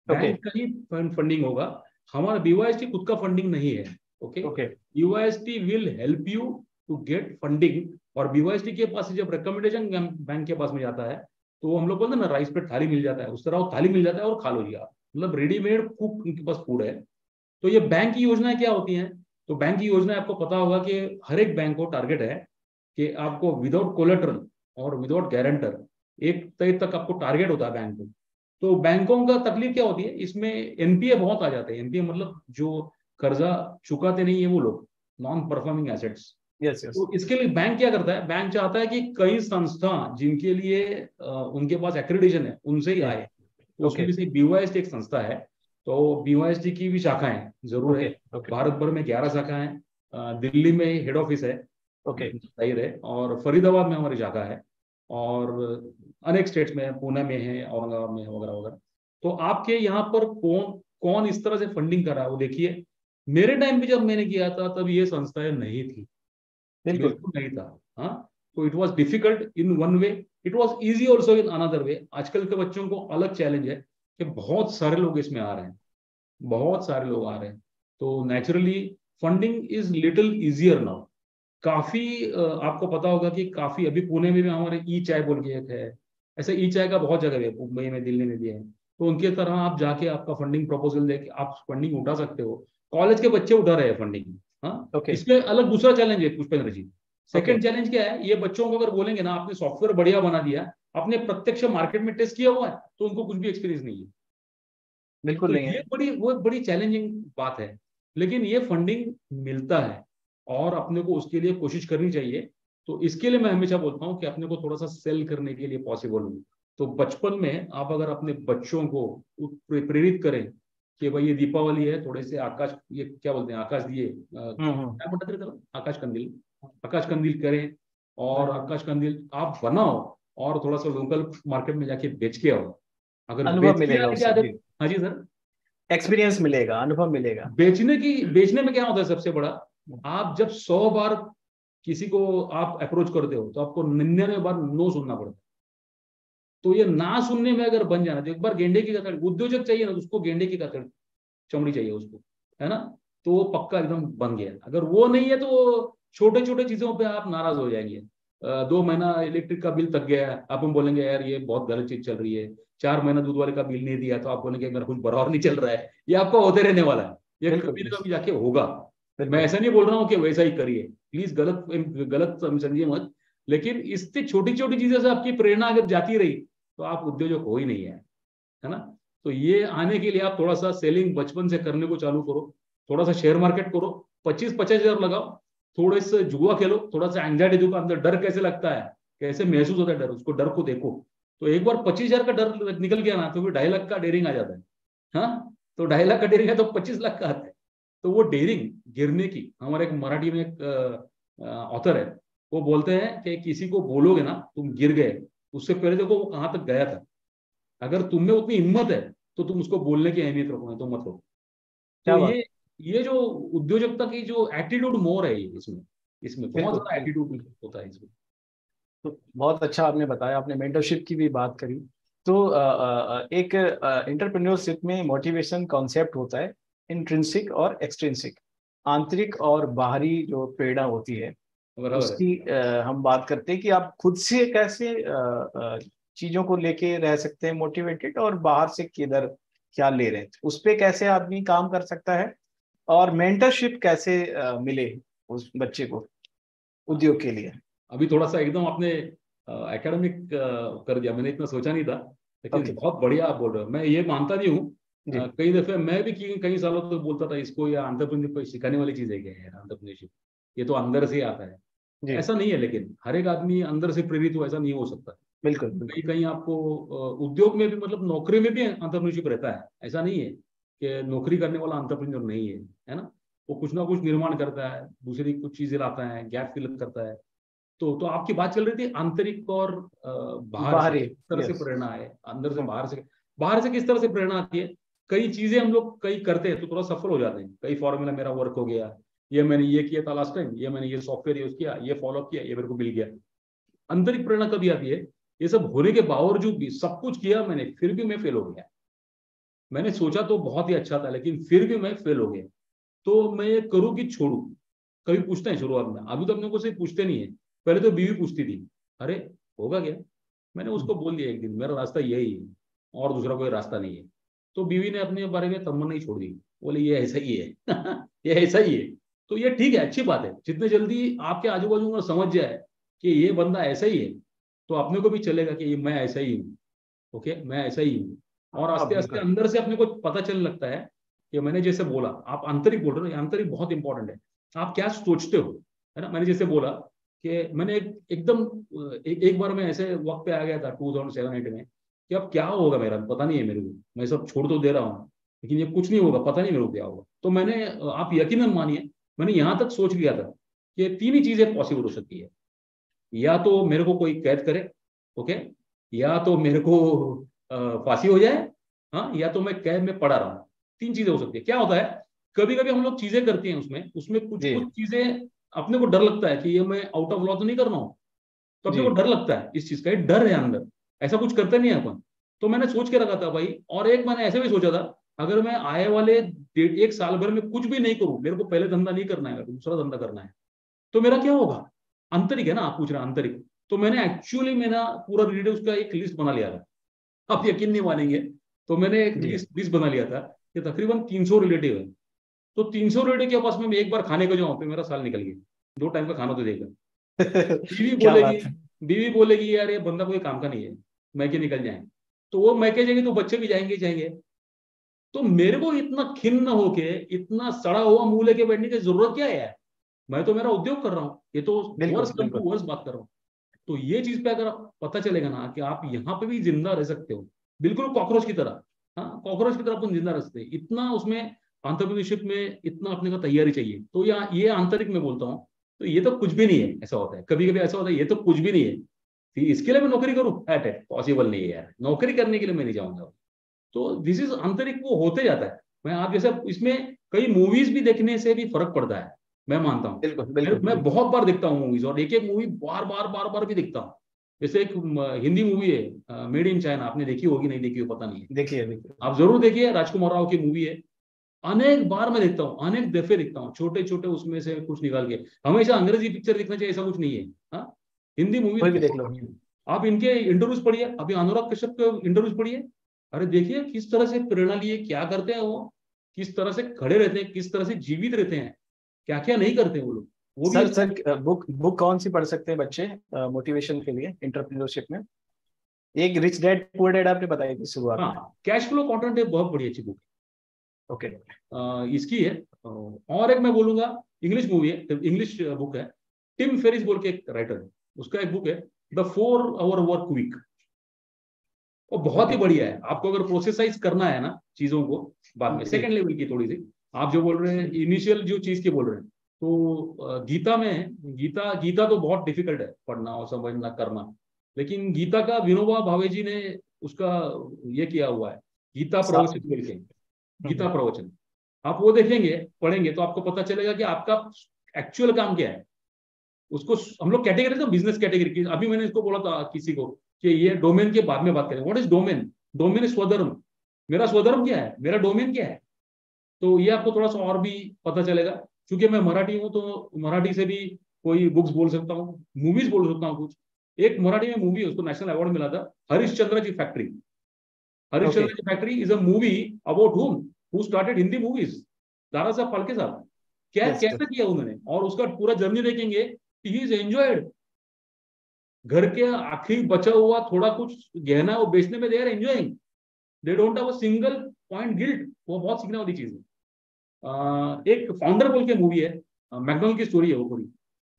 [SPEAKER 1] ओके।
[SPEAKER 2] बैंक का ही फंडिंग होगा, हमारा BYST खुद का फंडिंग नहीं है। Okay.
[SPEAKER 1] Okay.
[SPEAKER 2] BYST will help you to get funding. और BYST के पास जब रिकमेंडेशन बैंक के पास में जाता है तो वो हम लोग बोलते हैं ना, राइस पे थाली मिल जाता है, उस तरह वो थाली मिल जाता है और खा लो जी आप, मतलब रेडीमेड कुक उनके पास फूड है। तो ये बैंक की योजनाएं क्या होती हैं? तो बैंक की योजना आपको पता होगा कि हर एक बैंक को टारगेट है कि आपको विदाउट कोलेटरल और विदाउट गारंटर एक तय तक आपको टारगेट होता है बैंक को। तो बैंकों का तकलीफ क्या होती है इसमें, NPA बहुत आ जाते हैं। NPA मतलब जो कर्जा चुकाते नहीं है वो लोग, non performing assets.
[SPEAKER 1] Yes yes.
[SPEAKER 2] तो इसके लिए बैंक क्या करता है, बैंक चाहता है कि कई संस्था जिनके लिए उनके पास एक्रेडिटेशन है उनसे ही आए। तो
[SPEAKER 1] ओके।
[SPEAKER 2] उसमें से BYST एक संस्था है। तो BYST की भी शाखाएं जरूर है,
[SPEAKER 1] ओके। ओके।
[SPEAKER 2] भारत भर में 11 शाखाएं हैं, दिल्ली में हेड ऑफिस है।
[SPEAKER 1] ओके।
[SPEAKER 2] जाहिर है, और फरीदाबाद में हमारी शाखा है, और अनेक स्टेट्स में, पुणे में है, औरंगाबाद में है, वगैरह वगैरह। तो आपके यहाँ पर कौन कौन इस तरह से फंडिंग कर रहा है वो देखिए। मेरे टाइम पे जब मैंने किया था तब ये संस्थाएं नहीं थी,
[SPEAKER 1] बिल्कुल।
[SPEAKER 2] बिल्कुल नहीं था। हाँ, तो it was difficult in one way, it was easy also in another way. आजकल के बच्चों को अलग चैलेंज है कि बहुत सारे लोग इसमें आ रहे हैं, बहुत सारे लोग आ रहे हैं, तो naturally funding is little easier now. काफी आपको पता होगा कि काफी अभी पुणे में भी हमारे ई चाय बोल के एक है, ऐसे ई चाय का बहुत जगह है, मुंबई में, दिल्ली में भी है। तो उनके तरह आप जाके आपका फंडिंग प्रपोजल दे के आप फंडिंग उठा सकते हो। कॉलेज के बच्चे उठा रहे हैं फंडिंग। हाँ,
[SPEAKER 1] ओके।
[SPEAKER 2] इसमें अलग दूसरा चैलेंज है पुष्पेंद्र जी।
[SPEAKER 1] ओके।
[SPEAKER 2] सेकंड चैलेंज क्या है, ये बच्चों को अगर बोलेंगे ना आपने सॉफ्टवेयर बढ़िया बना दिया, आपने प्रत्यक्ष मार्केट में टेस्ट किया हुआ है, तो उनको कुछ भी एक्सपीरियंस नहीं है।
[SPEAKER 1] बिल्कुल
[SPEAKER 2] तो
[SPEAKER 1] नहीं
[SPEAKER 2] ये
[SPEAKER 1] है।
[SPEAKER 2] बड़ी चैलेंजिंग बात है। लेकिन ये फंडिंग मिलता है और अपने को उसके लिए कोशिश करनी चाहिए। तो इसके लिए मैं हमेशा बोलता हूँ कि अपने को थोड़ा सा सेल करने के लिए पॉसिबल हो। तो बचपन में आप अगर अपने बच्चों को प्रेरित करें कि भाई ये दीपावली है, थोड़े से आकाश, ये क्या बोलते हैं, आकाश दिए,
[SPEAKER 1] हम्म।
[SPEAKER 2] क्या बोलते थे, आकाश कंदील, आकाश कंदील करें, और आकाश कंदील आप बनाओ और थोड़ा सा लोकल मार्केट में जाके बेच के आओ। अगर
[SPEAKER 1] अनुभव
[SPEAKER 2] बेच के
[SPEAKER 1] मिलेगा
[SPEAKER 2] आने की
[SPEAKER 1] उससे जी।
[SPEAKER 2] आदत, हाँ जी सर,
[SPEAKER 1] एक्सपीरियंस मिलेगा, अनुभव मिलेगा।
[SPEAKER 2] बेचने में क्या होता है सबसे बड़ा, आप जब 100 बार किसी को आप अप्रोच करते हो तो आपको 99 बार नो सुनना पड़ता है। तो ये ना सुनने में अगर बन जाना, तो एक बार गेंडे की कतड़, उद्योजक चाहिए ना, तो उसको गेंडे की कतड़ चमड़ी चाहिए उसको, है ना। तो वो पक्का एकदम बन गया। अगर वो नहीं है तो छोटे छोटे चीजों पे आप नाराज हो जाएंगे। 2 महीना इलेक्ट्रिक का बिल तक गया, आप हम बोलेंगे यार ये बहुत गलत चीज चल रही है। 4 महीना दूध वाले का बिल नहीं दिया तो आप बोलेंगे मेरा कुछ बराबर नहीं चल रहा है। ये आपका होते रहने वाला है, ये
[SPEAKER 1] बिल्कुल
[SPEAKER 2] कभी ना कभी जाके होगा। मैं
[SPEAKER 1] बिल्कुल।
[SPEAKER 2] ऐसा नहीं बोल रहा हूँ कि वैसा ही करिए, प्लीज गलत गलत समझिए मत। लेकिन इससे छोटी छोटी चीजों से आपकी प्रेरणा अगर जाती रही तो आप उद्योजक हो ही नहीं है ना। तो ये आने के लिए आप थोड़ा सा सेलिंग बचपन से करने को चालू करो, थोड़ा सा शेयर मार्केट करो, 25-50 हजार लगाओ, थोड़े से जुआ खेलो, थोड़ा सा एंग्जाइटी देखो, अंदर डर कैसे लगता है, कैसे महसूस होता है डर, उसको डर को देखो। तो एक बार 25 हजार का डर निकल गया ना, तो फिर 2.5 लाख का डेयरिंग आ जाता है। हाँ, तो 2.5 लाख का डेयरिंग है तो 25 लाख का आता है। तो वो डेयरिंग गिरने की, हमारे एक मराठी में एक ऑथर है, वो बोलते हैं कि किसी को बोलोगे ना तुम गिर गए, उससे पहले देखो वो कहाँ तक गया था। अगर तुम में उतनी हिम्मत है तो तुम उसको बोलने की अहमियत रखो, तो मत रखो। तो
[SPEAKER 1] क्या बात।
[SPEAKER 2] ये जो उद्योजकता की जो एटीट्यूड मोर है, ये इसमें इसमें बहुत
[SPEAKER 1] बिल्कुल
[SPEAKER 2] ज्यादा
[SPEAKER 1] बिल्कुल।
[SPEAKER 2] एटीट्यूड होता है इसमें।
[SPEAKER 1] तो बहुत अच्छा आपने बताया, आपने मेंटरशिप की भी बात करी। तो एक एंटरप्रेन्योरशिप में मोटिवेशन कॉन्सेप्ट होता है इंट्रिंसिक और एक्सट्रिंसिक, आंतरिक और बाहरी जो प्रेरणा होती है
[SPEAKER 2] बराबर है।
[SPEAKER 1] उसकी हम बात करते हैं कि आप खुद से कैसे चीजों को लेके रह सकते हैं मोटिवेटेड, और बाहर से किधर क्या ले रहे हैं उस पे कैसे आदमी काम कर सकता है, और मेंटरशिप कैसे मिले उस बच्चे को उद्योग के लिए।
[SPEAKER 2] अभी थोड़ा सा एकदम आपने एकेडमिक कर दिया, मैंने इतना सोचा नहीं था, लेकिन
[SPEAKER 1] ओके
[SPEAKER 2] बहुत बढ़िया आप बोल रहे हो। मैं ये मानता भी हूँ,
[SPEAKER 1] जी
[SPEAKER 2] कई दफे मैं भी कई सालों तक बोलता था इसको, या एंटरप्रेन्योरशिप को सिखाने वाली चीज है क्या यार, एंटरप्रेन्योरशिप ये तो अंदर से आता है।
[SPEAKER 1] जी।
[SPEAKER 2] ऐसा नहीं है, लेकिन हर एक आदमी अंदर से प्रेरित हो ऐसा नहीं हो सकता।
[SPEAKER 1] बिल्कुल
[SPEAKER 2] कहीं
[SPEAKER 1] बिल्कुल।
[SPEAKER 2] कहीं आपको उद्योग में भी, मतलब नौकरी में भी एंटरप्रेन्योरशिप रहता है। ऐसा नहीं है कि नौकरी करने वाला एंटरप्रेन्योर नहीं है ना। वो कुछ ना कुछ निर्माण करता है, दूसरी कुछ चीजें लाता है, गैप फिल करता है। तो आपकी बात चल रही थी आंतरिक और बाहर से
[SPEAKER 1] बाहरी।
[SPEAKER 2] किस तरह से
[SPEAKER 1] यस।
[SPEAKER 2] प्रेरणा है, अंदर से बाहर से, बाहर से किस तरह से प्रेरणा आती है। कई चीजें हम लोग कई करते हैं तो थोड़ा सफल हो जाते हैं, कई फॉर्मूला मेरा वर्क हो गया, ये मैंने ये किया था लास्ट टाइम, ये मैंने ये सॉफ्टवेयर यूज किया, ये फॉलो किया, ये मेरे को मिल गया। आंतरिक प्रेरणा कभी आती है, ये सब होने के बावजूद भी, सब कुछ किया मैंने फिर भी मैं फेल हो गया। मैंने सोचा तो बहुत ही अच्छा था लेकिन फिर भी मैं फेल हो गया। तो मैं ये करूँ कि छोड़ू। कभी पूछते हैं शुरुआत में, अभी तो अपने को सिर्फ पूछते नहीं है, पहले तो बीवी पूछती थी, अरे होगा क्या। मैंने उसको बोल दिया एक दिन, मेरा रास्ता यही है और दूसरा कोई रास्ता नहीं है। तो बीवी ने अपने बारे में तमन्ना ही छोड़ दी, बोले ये ऐसा ही है ये ऐसा ही है। तो ये ठीक है, अच्छी बात है, जितने जल्दी आपके आजू बाजू में समझ जाए कि ये बंदा ऐसा ही है, तो अपने को भी चलेगा कि ये मैं ऐसा ही हूँ। ओके, मैं ऐसा ही हूँ। और
[SPEAKER 1] हाँ
[SPEAKER 2] आस्ते आस्ते
[SPEAKER 1] बिल्कुल।
[SPEAKER 2] अंदर से अपने को पता चलने लगता है कि मैंने जैसे बोला, आप आंतरिक बोल रहे हो, आंतरिक बहुत इंपॉर्टेंट है। आप क्या सोचते हो, है ना। मैंने जैसे बोला कि मैंने एकदम एक बार मैं ऐसे वक्त पे आ गया था 2007-8 में कि अब क्या होगा मेरा, पता नहीं है मेरे को, मैं सब छोड़ तो दे रहा हूँ लेकिन ये कुछ नहीं होगा, पता नहीं मेरे को क्या होगा। तो मैंने आप यकीनन मानिए, मैंने यहाँ तक सोच लिया था कि तीन ही चीजें पॉसिबल हो सकती है, या तो मेरे को कोई कैद करे, ओके, या तो मेरे को फांसी हो जाए, हाँ, या तो मैं कैद में पड़ा रहूं। तीन चीजें हो सकती है। क्या होता है, कभी कभी हम लोग चीजें करते हैं, उसमें उसमें कुछ
[SPEAKER 1] जी
[SPEAKER 2] कुछ चीजें अपने को डर लगता है कि ये मैं आउट ऑफ लॉ तो नहीं कर रहा हूँ, तो अपने
[SPEAKER 1] जी।
[SPEAKER 2] को डर लगता है, इस चीज का एक डर है अंदर, ऐसा कुछ करते नहीं है अपन। तो मैंने सोच के रखा था भाई, और एक मैंने ऐसे भी सोचा था, अगर मैं आए वाले 1 साल भर में कुछ भी नहीं करूं, मेरे को पहले धंधा नहीं करना है, दूसरा धंधा करना है, तो मेरा क्या होगा। आंतरिक है ना, आप पूछ रहे हैं आंतरिक। तो मैंने एक्चुअली मेरा पूरा रिलेटिव का एक लिस्ट बना लिया था, आप यकीन नहीं मानेंगे। तो मैंने एक
[SPEAKER 1] जी।
[SPEAKER 2] लिस्ट बना लिया था कि तकरीबन 300 रिलेटिव है। तो 300 रिलेटिव के पास में एक बार खाने को जाऊं, फिर मेरा साल निकल गया, 2 टाइम का खाना तो देगा। बीवी
[SPEAKER 1] क्या
[SPEAKER 2] बोलेगी,
[SPEAKER 1] बात है।
[SPEAKER 2] बीवी बोलेगी यार ये बंदा कोई काम का नहीं है, मैके निकल जाए, तो वो मैके जाएंगे तो बच्चे भी जाएंगे जाएंगे। तो मेरे को इतना खिन्न होके, इतना सड़ा हुआ मुंह लेके बैठने की जरूरत क्या है यार, मैं तो मेरा उद्योग कर रहा हूँ, ये तो वर्स
[SPEAKER 1] बिल्कुल
[SPEAKER 2] कम टू
[SPEAKER 1] बिल्कुल।
[SPEAKER 2] वर्स बात कर रहा हूँ। तो ये चीज पे अगर पता चलेगा ना कि आप यहाँ पे भी जिंदा रह सकते हो, बिल्कुल कॉकरोच की तरह, हाँ, कॉकरोच की तरह अपन जिंदा रह सकते हैं, इतना उसमें एंटरप्रेन्योरशिप में इतना अपने को तैयारी चाहिए। तो ये आंतरिक में बोलता हूँ, तो ये तो कुछ भी नहीं है, ऐसा होता है कभी कभी, ऐसा होता है ये तो कुछ भी नहीं है, फिर इसके लिए मैं नौकरी करूँ, पॉसिबल नहीं है यार, नौकरी करने के लिए मैं नहीं जाऊंगा। तो दिस इज आंतरिक, वो होते जाता है। मैं आप जैसे इसमें कई मूवीज भी देखने से भी फर्क पड़ता है, मैं मानता हूँ।
[SPEAKER 1] बिल्कुल बिल्कुल
[SPEAKER 2] मैं
[SPEAKER 1] बिल्कुल।
[SPEAKER 2] बहुत बार देखता हूँ मूवीज, और एक एक मूवी बार बार बार बार भी देखता हूँ। जैसे एक हिंदी मूवी है मेड इन चाइना, आपने देखी होगी, नहीं देखी हो पता नहीं है,
[SPEAKER 1] देखिए देखिए।
[SPEAKER 2] आप जरूर देखिए, राजकुमार राव की मूवी है। अनेक बार मैं देखता हूँ, अनेक दफे देखता हूँ, छोटे छोटे उसमें से कुछ निकाल के। हमेशा अंग्रेजी पिक्चर देखना चाहिए ऐसा कुछ नहीं है, हाँ, हिंदी मूवी
[SPEAKER 1] कोई भी देख
[SPEAKER 2] बहुत
[SPEAKER 1] लो।
[SPEAKER 2] बढ़िया है। आप इनके इंटरव्यूज पढ़िए, अभी अनुराग कश्यप के इंटरव्यूज पढ़िए, अरे देखिए किस तरह से प्रेरणा लिए क्या करते हैं वो, किस तरह से खड़े रहते हैं, किस तरह से जीवित रहते हैं, क्या क्या नहीं करते हैं वो लोग, वो भी
[SPEAKER 1] सर
[SPEAKER 2] अपने।
[SPEAKER 1] सर, बुक बुक कौन सी पढ़ सकते हैं बच्चे मोटिवेशन के लिए इंटरप्रेन्योरशिप में? एक रिच डैड पुअर डैड आपने बताई थी शुरुआत में।
[SPEAKER 2] हाँ, कैश फ्लो कंटेंट है, बहुत बढ़िया अच्छी बुक
[SPEAKER 1] ओके।
[SPEAKER 2] इसकी है। और एक मैं बोलूंगा, इंग्लिश मूवी है, इंग्लिश बुक है, टिम फेरिस बोल के एक राइटर है, उसका एक बुक है, द 4 आवर वर्क वीक। वो बहुत ही
[SPEAKER 1] ओके।
[SPEAKER 2] बढ़िया है, आपको अगर प्रोसेसाइज करना है ना चीजों को, बाद में
[SPEAKER 1] जी।
[SPEAKER 2] सेकंड लेवल की थोड़ी सी, आप जो बोल रहे हैं इनिशियल जो चीज की बोल रहे हैं, तो गीता में है, गीता गीता तो बहुत डिफिकल्ट है पढ़ना और समझना करना, लेकिन गीता का विनोबा भावे जी ने उसका ये किया हुआ है, गीता
[SPEAKER 1] साफ।
[SPEAKER 2] प्रवचन बोल के, गीता प्रवचन, आप वो देखेंगे, पढ़ेंगे तो आपको पता चलेगा कि आपका एक्चुअल काम क्या है। उसको हम लोग कैटेगरी, तो बिजनेस कैटेगरी की, अभी मैंने इसको बोला था किसी को कि ये डोमेन के बाद में बात करें, what is domain, domain is स्वधर्म, मेरा स्वधर्म क्या है, मेरा डोमेन क्या है। तो ये आपको थोड़ा सा और भी पता चलेगा, क्योंकि मैं मराठी हूँ तो मराठी से भी कोई बुक्स बोल सकता हूँ, मूवीज बोल सकता हूँ कुछ। एक मराठी में मूवी है, उसको नेशनल अवार्ड मिला था, हरिश्चंद्र की फैक्ट्री।
[SPEAKER 1] ओके।
[SPEAKER 2] हरिश्चंद्र की factory is a movie about whom, who started Hindi movies, Dadasaheb Phalke साहब, क्या
[SPEAKER 1] यस
[SPEAKER 2] कैसे किया उन्होंने, और उसका पूरा जर्नी देखेंगे, ही इज एंजॉयड, घर के आखिरी बचा हुआ थोड़ा कुछ गहना वो बेचने में they are enjoying, they don't have a single point guilt. वो बहुत सीखने वाली चीज है। एक फाउंडर बोल के मूवी है, मैकडोनल्ड की स्टोरी है वो पूरी,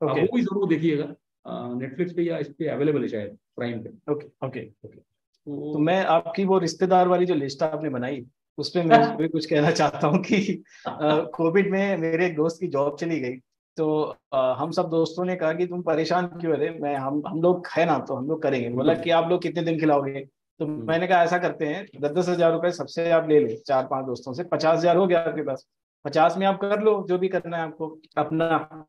[SPEAKER 2] आप
[SPEAKER 1] ओके
[SPEAKER 2] वो भी जरूर देखिएगा, नेटफ्लिक्स पे या इस पे अवेलेबल है शायद, प्राइम पे।
[SPEAKER 1] Okay okay okay. तो
[SPEAKER 2] तो
[SPEAKER 1] मैं आपकी वो रिश्तेदार वाली जो लिस्ट आपने बनाई, उस पे मैं भी कुछ कहना चाहता हूँ कि कोविड में मेरे एक दोस्त की जॉब चली गई। तो हम सब दोस्तों ने कहा कि तुम परेशान क्यों है, मैं हम लोग है ना, तो हम लोग करेंगे। बोला
[SPEAKER 2] बिल्कुल।
[SPEAKER 1] कि आप लोग कितने दिन खिलाओगे? तो मैंने कहा ऐसा करते हैं, 10-10 हजार रुपए सबसे आप ले लो, 4-5 दोस्तों से 50 हजार हो गया आपके पास। 50 में आप कर लो जो भी करना है आपको अपना,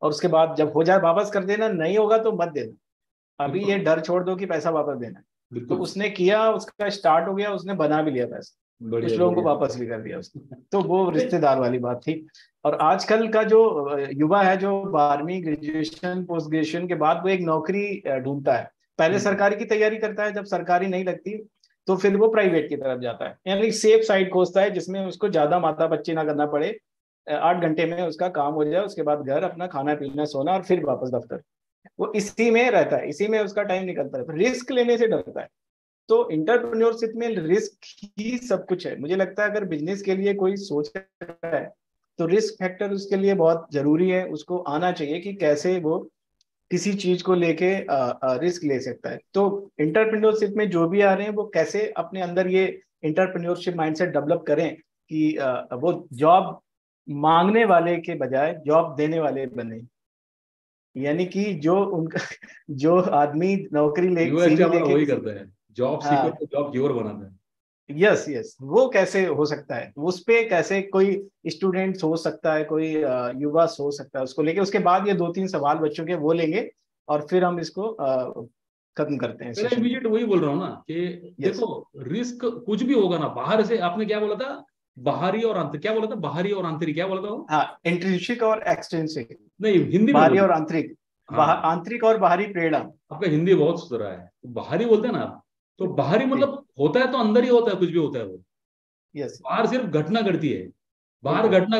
[SPEAKER 1] और उसके बाद जब हो जाए वापस कर देना, नहीं होगा तो मत देना। अभी ये
[SPEAKER 2] बिल्कुल।
[SPEAKER 1] डर छोड़ दो कि पैसा वापस देना है। तो
[SPEAKER 2] बिल्कुल।
[SPEAKER 1] उसने किया, उसका स्टार्ट हो गया, उसने बना भी लिया पैसा, कुछ
[SPEAKER 2] बढ़िया
[SPEAKER 1] लोगों को
[SPEAKER 2] बढ़िया।
[SPEAKER 1] वापस भी कर दिया उसने। तो वो रिश्तेदार वाली बात थी। और आजकल का जो युवा है, जो 12वीं ग्रेजुएशन पोस्ट ग्रेजुएशन के बाद वो एक नौकरी ढूंढता है। पहले सरकारी की तैयारी करता है, जब सरकारी नहीं लगती तो फिर वो प्राइवेट की तरफ जाता है, यानी सेफ साइड खोजता है जिसमें उसको ज्यादा माथा पच्ची ना करना पड़े। 8 घंटे में उसका काम हो जाए, उसके बाद घर, अपना खाना पीना सोना, और फिर वापस दफ्तर। वो इसी में रहता है, इसी में उसका टाइम निकलता है, तो रिस्क लेने से डरता है। तो इंटरप्रेन्योरशिप में रिस्क ही सब कुछ है। मुझे लगता है अगर बिजनेस के लिए कोई सोच रहा है तो रिस्क फैक्टर उसके लिए बहुत जरूरी है, उसको आना चाहिए कि कैसे वो किसी चीज को लेके रिस्क ले सकता है। तो इंटरप्रेन्योरशिप में जो भी आ रहे हैं वो कैसे अपने अंदर ये इंटरप्रेन्योरशिप माइंडसेट डेवलप करें कि वो जॉब मांगने वाले के बजाय जॉब देने वाले बने। यानी कि जो उनका जो आदमी नौकरी ले
[SPEAKER 2] यूएसटी
[SPEAKER 1] सीवी
[SPEAKER 2] हमारा
[SPEAKER 1] लेके,
[SPEAKER 2] वही करता है, जॉब सीकर
[SPEAKER 1] हाँ
[SPEAKER 2] को जॉब गिवर बनाता है।
[SPEAKER 1] यस यस, वो कैसे हो सकता है? उस पे कैसे कोई स्टूडेंट सोच सकता है, कोई युवा सोच सकता है उसको लेके? उसके बाद ये 2-3 सवाल बच्चों के वो लेंगे और फिर हम इसको खत्म करते हैं
[SPEAKER 2] पहले
[SPEAKER 1] सेशन को।
[SPEAKER 2] इमीडिएट वही बोल रहा हूँ ना कि
[SPEAKER 1] यस,
[SPEAKER 2] देखो, रिस्क कुछ भी होगा ना बाहर से। आपने क्या बोला था? बाहरी और आंतरिक, क्या बोला था? बाहरी और आंतरिक, क्या बोला था वो?
[SPEAKER 1] हाँ, इंट्रिंसिक और एक्सट्रिंसिक,
[SPEAKER 2] नहीं, हिंदी में
[SPEAKER 1] बाहरी
[SPEAKER 2] बोलिए।
[SPEAKER 1] और आंतरिक,
[SPEAKER 2] हाँ,
[SPEAKER 1] आंतरिक और बाहरी प्रेरणा।
[SPEAKER 2] आपका हिंदी बहुत सुधरा है। तो बाहरी बोलते हैं ना आप, तो बाहरी
[SPEAKER 1] जी,
[SPEAKER 2] मतलब होता है तो अंदर ही होता है, कुछ भी होता है वो।
[SPEAKER 1] यस,
[SPEAKER 2] बाहर सिर्फ घटना घटती है। बाहर
[SPEAKER 1] बिल्कुल।
[SPEAKER 2] घटना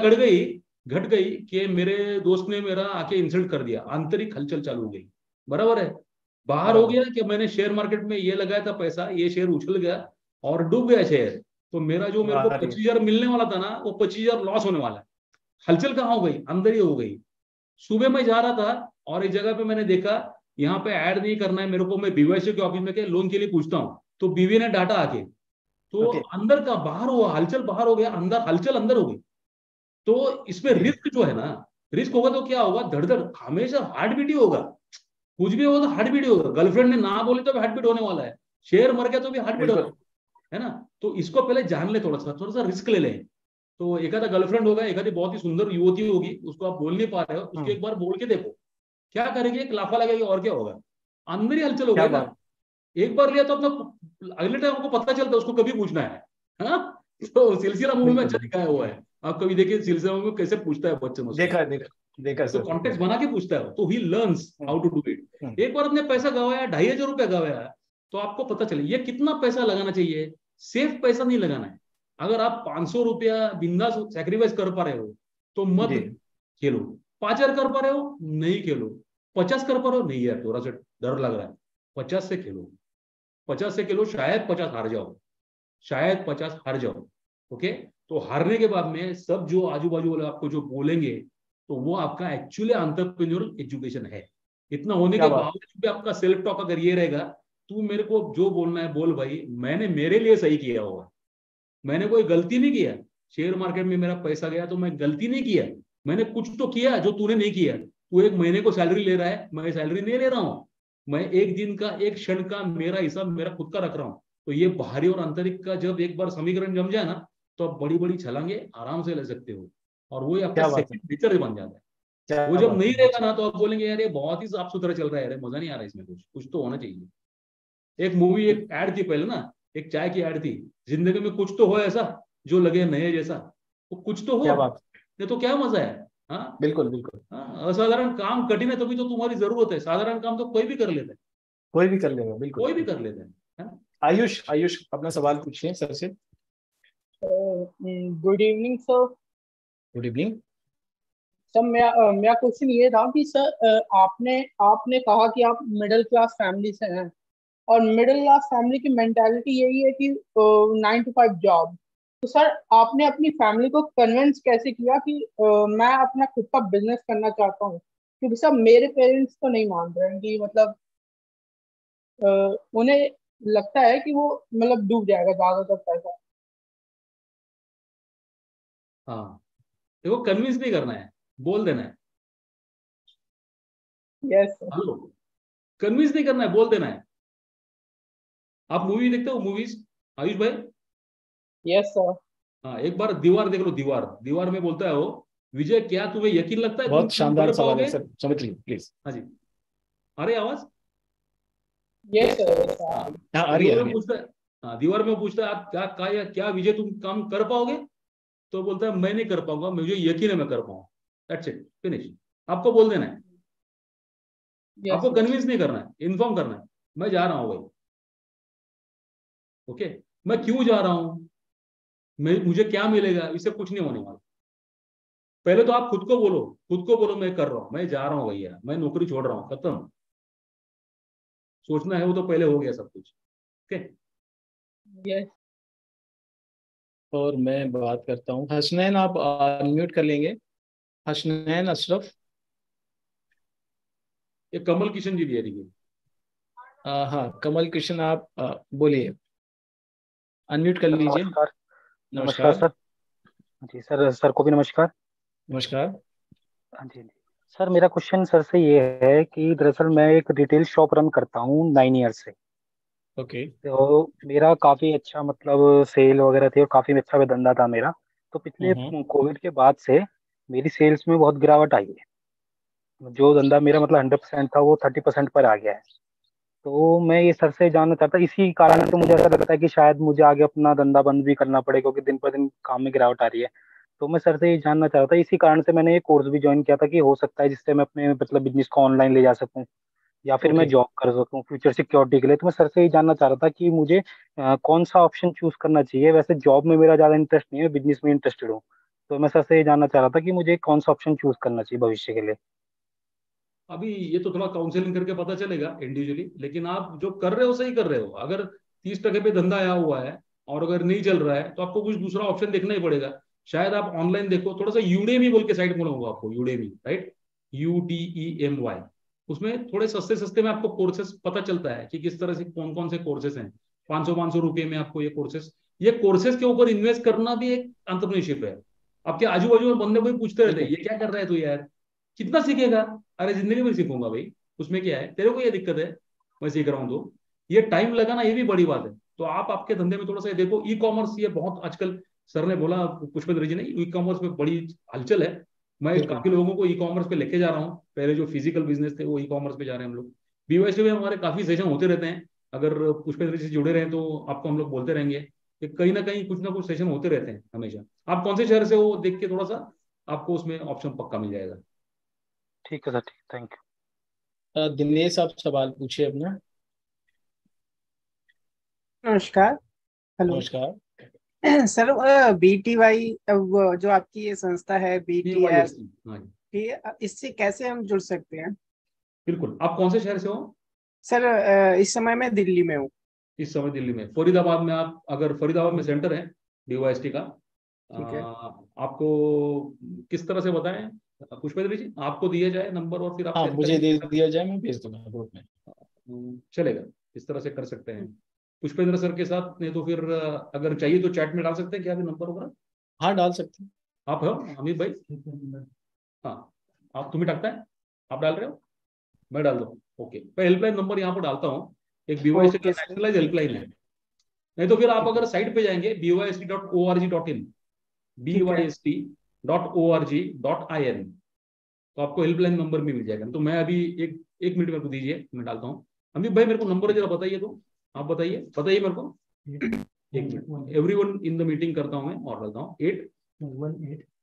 [SPEAKER 2] घट गई कि मेरे दोस्त ने मेरा आके इंसल्ट कर दिया, आंतरिक हलचल चालू हो गई। बराबर है। बाहर हो
[SPEAKER 1] बराबर,
[SPEAKER 2] गया कि मैंने शेयर मार्केट में ये लगाया था पैसा, ये शेयर उछल गया और डूब गया शेयर, तो मेरा जो मेरे को
[SPEAKER 1] बाहरी,
[SPEAKER 2] 25,000 मिलने वाला था ना, वो 25,000 लॉस होने वाला है। हलचल कहाँ हो गई? अंदर ही हो गई। सुबह मैं जा रहा था और एक जगह पे मैंने देखा, यहाँ पे ऐड नहीं करना है मेरे को, मैं बीवाईसी के ऑफिस में के लोन के लिए पूछता हूँ, तो बीवी ने डांटा आके। तो
[SPEAKER 1] ओके,
[SPEAKER 2] अंदर का बाहर हुआ, हलचल बाहर हो गया, अंदर हलचल अंदर हो गई। तो इसमें
[SPEAKER 1] जी,
[SPEAKER 2] रिस्क जो है ना, रिस्क होगा तो क्या होगा? धड़ धड़ हमेशा हार्ट बीट ही होगा। कुछ भी होगा तो हार्ट बीट ही होगा। गर्लफ्रेंड ने ना बोले तो भी हार्ट बीट होने वाला है। शेयर मर गया तो भी हार्ट बीट होने
[SPEAKER 1] बिल्कुल,
[SPEAKER 2] वाला है ना। तो इसको पहले जान ले, थोड़ा सा रिस्क ले लें। तो एक आधा गर्लफ्रेंड होगा, एक आधी बहुत ही सुंदर युवती होगी, उसको आप बोल नहीं पा रहे हो, उसको
[SPEAKER 1] हम्म,
[SPEAKER 2] एक बार बोल के देखो। क्या करेगी? एक लाफा लगेगी और क्या होगा? अंदर ही हलचल हो
[SPEAKER 1] क्या
[SPEAKER 2] गई ना।
[SPEAKER 1] बात,
[SPEAKER 2] एक बार लिया तो अपना अगले टाइम आपको पता चलता है उसको कभी पूछना है। हाँ, तो सिलसिला मूवी में
[SPEAKER 1] बिल्कुल,
[SPEAKER 2] अच्छा दिखाया हुआ है। आप कभी देखिए सिलसिला मूवी में कैसे पूछता है बच्चन उससे।
[SPEAKER 1] देखा देखा देखा
[SPEAKER 2] तो
[SPEAKER 1] सर,
[SPEAKER 2] कॉन्टेक्स्ट
[SPEAKER 1] देखा।
[SPEAKER 2] बना के पूछता है, तो he learns
[SPEAKER 1] hmm,
[SPEAKER 2] how to do it.
[SPEAKER 1] Hmm,
[SPEAKER 2] एक बार अपने पैसा गवाया, 2,500 रुपया गवाया, तो आपको पता चले ये कितना पैसा लगाना चाहिए। सेफ पैसा नहीं लगाना है। अगर आप 500 रुपया बिंदास सेक्रीफाइस कर पा रहे हो तो मत
[SPEAKER 1] जी,
[SPEAKER 2] खेलो। 5,000 कर पा रहे हो, नहीं खेलो। 50 कर पा रहे हो, नहीं यार थोड़ा सा डर लग रहा है, 50 से खेलो। 50 से खेलो, शायद 50 हार जाओ, शायद 50 हार जाओ। ओके। तो हारने के बाद में सब जो आजू बाजू वाले आपको जो बोलेंगे, तो वो आपका एक्चुअली एंटरप्रेन्योरल एजुकेशन है। इतना होने
[SPEAKER 1] क्या
[SPEAKER 2] के
[SPEAKER 1] बात,
[SPEAKER 2] बावजूद भी आपका सेल्फ टॉक अगर ये रहेगा, तू मेरे को जो बोलना है बोल भाई, मैंने मेरे लिए सही किया होगा, मैंने कोई गलती नहीं किया। शेयर मार्केट में मेरा पैसा गया तो मैं गलती नहीं किया, मैंने कुछ तो किया जो तूने नहीं किया। तू एक महीने को सैलरी ले रहा है, मैं सैलरी नहीं ले रहा हूँ। मैं एक दिन का, एक क्षण का मेरा हिसाब मेरा खुद का रख रहा हूँ। तो ये बाहरी और आंतरिक का जब एक बार समीकरण जम जाए ना, तो आप बड़ी बड़ी छलांगे आराम से ले सकते हो। और वो आपका
[SPEAKER 1] क्या बात है,
[SPEAKER 2] सेकंड नेचर बन जाता है। वो
[SPEAKER 1] क्या
[SPEAKER 2] जब
[SPEAKER 1] बात
[SPEAKER 2] नहीं
[SPEAKER 1] है, बहुत
[SPEAKER 2] रहेगा
[SPEAKER 1] सही।
[SPEAKER 2] ना, तो आप बोलेंगे यार ये बहुत ही साफ सुथरा चल रहा है, यार मजा नहीं आ रहा है इसमें, कुछ कुछ तो होना चाहिए। एक मूवी, एक एड थी पहले ना, एक चाय की एड थी, जिंदगी में कुछ तो हो ऐसा जो लगे नए जैसा। तो कुछ तो हो,
[SPEAKER 1] क्या बात,
[SPEAKER 2] नहीं तो क्या मजा है? हाँ।
[SPEAKER 1] बिल्कुल बिल्कुल,
[SPEAKER 2] हाँ, असाधारण काम कठिन है तभी तो तुम्हारी जरूरत है, साधारण काम तो कोई भी कर लेता है।
[SPEAKER 1] कोई भी कर लेगा, बिल्कुल
[SPEAKER 2] कोई भी कर
[SPEAKER 1] बिल्कुल।
[SPEAKER 2] लेता है ना?
[SPEAKER 1] आयुष, आयुष अपना सवाल पूछिए सर से।
[SPEAKER 4] Good evening sir.
[SPEAKER 1] Good evening.
[SPEAKER 4] Sir मेरा क्वेश्चन ये था कि सर आपने आपने कहा कि आप मिडिल क्लास फैमिली से हैं, और मिडिल क्लास फैमिली की मेंटालिटी यही है कि 9 to 5 जॉब। तो सर आपने अपनी फैमिली को कन्विंस कैसे किया कि मैं अपना खुद का बिजनेस करना चाहता हूँ? क्योंकि सर मेरे पेरेंट्स तो नहीं मान रहे हैं कि मतलब अ, उन्हें लगता है कि वो मतलब डूब जाएगा ज्यादातर पैसा।
[SPEAKER 2] हाँ, देखो कन्विंस नहीं करना है, बोल देना है।
[SPEAKER 4] Yes sir.
[SPEAKER 2] हेलो, कन्विंस नहीं करना है, बोल देना है। आप मूवी देखते हो, मूवीज, आयुष भाई?
[SPEAKER 4] Yes sir.
[SPEAKER 2] हाँ, एक बार दीवार देख लो। दीवार, दीवार में बोलता है वो, विजय क्या तुम्हें यकीन लगता है तुम
[SPEAKER 1] बहुत
[SPEAKER 2] काम
[SPEAKER 1] शानदार
[SPEAKER 2] कर
[SPEAKER 1] सवाल है
[SPEAKER 2] पाओगे?
[SPEAKER 1] सर, समझ लीजिए प्लीज।
[SPEAKER 2] हाँ जी। अरे आवाज।
[SPEAKER 4] Yes sir.
[SPEAKER 2] हाँ,
[SPEAKER 1] हाँ,
[SPEAKER 2] तो
[SPEAKER 1] आ रही है, आ
[SPEAKER 2] दीवार
[SPEAKER 1] रही
[SPEAKER 2] में
[SPEAKER 1] है।
[SPEAKER 2] पूछता है। हाँ, दीवार में पूछता है आप क्या विजय तुम काम कर पाओगे? तो बोलता है मैं नहीं कर पाऊंगा, मुझे यकीन है मैं कर पाऊंगा। That's it, finish. आपको बोल देना है,
[SPEAKER 4] यस
[SPEAKER 2] आपको
[SPEAKER 4] सर।
[SPEAKER 2] कन्विंस नहीं करना है, इन्फॉर्म करना है, मैं जा रहा हूँ भाई। ओके। मैं क्यों जा रहा हूँ, मैं मुझे क्या मिलेगा, इससे कुछ नहीं होने वाला। पहले तो आप खुद को बोलो, खुद को बोलो मैं कर रहा हूँ, मैं जा रहा हूँ भैया, मैं नौकरी छोड़ रहा हूँ, खत्म। सोचना है वो तो पहले हो गया सब कुछ। ओके।
[SPEAKER 4] यस।
[SPEAKER 1] और मैं बात करता हूँ, हसनैन आप अनम्यूट कर लेंगे, हसनैन अशरफ।
[SPEAKER 2] ये कमल किशन जी दिए देखिए।
[SPEAKER 1] हाँ, कमल कृष्ण आप बोलिए, अनम्यूट कर
[SPEAKER 5] सर
[SPEAKER 1] लीजिए।
[SPEAKER 5] नमस्कार। नमस्कार
[SPEAKER 1] नमस्कार।
[SPEAKER 5] सर। जी सर, सर को भी नमस्कार।
[SPEAKER 1] नमस्कार।
[SPEAKER 5] हाँ जी, हाँ जी। सर मेरा क्वेश्चन सर से ये है कि दरअसल मैं एक रिटेल शॉप रन करता हूँ 9 ईयर से।
[SPEAKER 1] ओके।
[SPEAKER 5] तो मेरा काफी अच्छा मतलब सेल वगैरह थी और काफी अच्छा धंधा था मेरा। तो पिछले
[SPEAKER 1] हम्म।
[SPEAKER 5] कोविड के बाद से मेरी सेल्स में बहुत गिरावट आई है। जो धंधा मेरा मतलब 100% था वो 30% पर आ गया है। तो मैं ये सर से जानना चाहता, इसी कारण तो मुझे ऐसा लगता है कि शायद मुझे आगे अपना धंधा बंद भी करना पड़े, क्योंकि दिन पर दिन काम में गिरावट आ रही है। तो मैं सर से ये जानना चाहता था, इसी कारण से मैंने ये कोर्स भी ज्वाइन किया था कि हो सकता है जिससे मैं अपने मतलब बिजनेस को ऑनलाइन ले जा सकूं या फिर मैं
[SPEAKER 1] ओके।
[SPEAKER 5] जॉब कर सकूं फ्यूचर सिक्योरिटी के लिए। तो मैं सर से ये जानना चाह रहा था कि मुझे कौन सा ऑप्शन चूज करना चाहिए। वैसे जॉब में मेरा ज्यादा इंटरेस्ट नहीं है, बिजनेस में इंटरेस्टेड हूँ। तो मैं सर से ये जानना चाह रहा था कि मुझे कौन सा ऑप्शन चूज करना चाहिए भविष्य के लिए।
[SPEAKER 2] अभी ये तो थोड़ा काउंसलिंग करके पता चलेगा इंडिविजुअली, लेकिन आप जो कर रहे हो सही कर रहे हो। अगर 30% पे धंधा आया हुआ है और अगर नहीं चल रहा है तो आपको कुछ दूसरा ऑप्शन देखना ही पड़ेगा। शायद आप ऑनलाइन देखो, थोड़ा सा यूडेमी बोल के साइट बोलूंगा आपको, यूडेमी, राइट, UDEMY। उसमें थोड़े सस्ते सस्ते में आपको कोर्सेस पता चलता है कि किस तरह से कौन कौन से कोर्सेस हैं। 500 रुपये में आपको ये कोर्सेस के ऊपर इन्वेस्ट करना भी एक एंटरप्रेन्योरशिप है। आपके आजू बाजू में बंदे कोई पूछते रहते हैं,
[SPEAKER 1] बिल्कुल।
[SPEAKER 2] ये क्या कर रहा है तू यार, कितना सीखेगा। अरे जिंदगी में सीखूंगा भाई, उसमें क्या है, तेरे को ये दिक्कत है, मैं सीख रहा हूँ तो ये टाइम लगाना ये भी बड़ी बात है। तो आप आपके धंधे में थोड़ा सा ये देखो, ई कॉमर्स ये बहुत आजकल, सर ने बोला, पुष्पेंद्र जी ने, ई कॉमर्स में बड़ी हलचल है। मैं
[SPEAKER 1] बिल्कुल।
[SPEAKER 2] काफी लोगों को ई कॉमर्स पे लेके जा रहा हूँ, पहले जो फिजिकल बिजनेस थे वो ई कॉमर्स पे जा रहे हैं हम लोग। BYC में हमारे काफी सेशन होते रहते हैं। अगर पुष्पेंद्र जी से जुड़े रहे तो आपको हम लोग बोलते रहेंगे कि कहीं ना कुछ सेशन होते रहते हैं हमेशा। आप कौन से शहर से हो देख के थोड़ा सा आपको उसमें ऑप्शन पक्का मिल जाएगा।
[SPEAKER 5] ठीक है सर, ठीक, थैंक यू।
[SPEAKER 1] दिनेश, आप सवाल पूछिए अपना।
[SPEAKER 6] नमस्कार। हेलो।
[SPEAKER 1] नमस्कार।
[SPEAKER 6] सर, BTY जो आपकी ये संस्था है BTS,
[SPEAKER 2] BYST, हाँ जी,
[SPEAKER 6] इससे कैसे हम जुड़ सकते हैं?
[SPEAKER 2] बिल्कुल। आप कौन से शहर से हो?
[SPEAKER 6] सर, इस समय मैं दिल्ली में हूँ।
[SPEAKER 2] इस समय दिल्ली में, फरीदाबाद में। आप अगर फरीदाबाद में सेंटर है BYST का,
[SPEAKER 6] ठीक है।
[SPEAKER 2] आपको किस तरह से बताएं पुष्पेंद्र जी, आपको दिया जाए नंबर और फिर आप
[SPEAKER 1] हाँ,
[SPEAKER 2] शेयर
[SPEAKER 1] मुझे दे
[SPEAKER 2] करें?
[SPEAKER 1] दिया जाए, मैं भेज दूंगा ग्रुप में।
[SPEAKER 2] चलेगा, इस तरह से कर सकते हैं पुष्पेंद्र सर के साथ। नहीं तो फिर अगर चाहिए तो चैट में डाल सकते हैं क्या, भी नंबर वगैरह।
[SPEAKER 1] हाँ, डाल सकते हैं।
[SPEAKER 2] आप हो अमित भाई? हाँ, आप, तुम्हें टाकता है, आप डाल रहे हो, मैं डाल दूँ? ओके, मैं हेल्पलाइन नंबर यहाँ पर डालता हूँ। एक BYST का
[SPEAKER 6] ओके सर।
[SPEAKER 2] नेशनलाइज हेल्पलाइन है। नहीं तो फिर आप
[SPEAKER 6] ठीक
[SPEAKER 2] अगर
[SPEAKER 6] है।
[SPEAKER 2] साइट पे जाएंगे byst.org.in,
[SPEAKER 6] ठीक है।
[SPEAKER 2] byst.org.in, तो आपको हेल्पलाइन नंबर भी मिल जाएगा। तो मैं अभी एक एक मिनट मेरे को दीजिए, मैं डालता हूँ। अमित भाई मेरे को नंबर जरा बताइए, तो आप बताइए बताइए मेरे को। एक minute, everyone in the meeting करता हूँ मैं और डालता हूँ।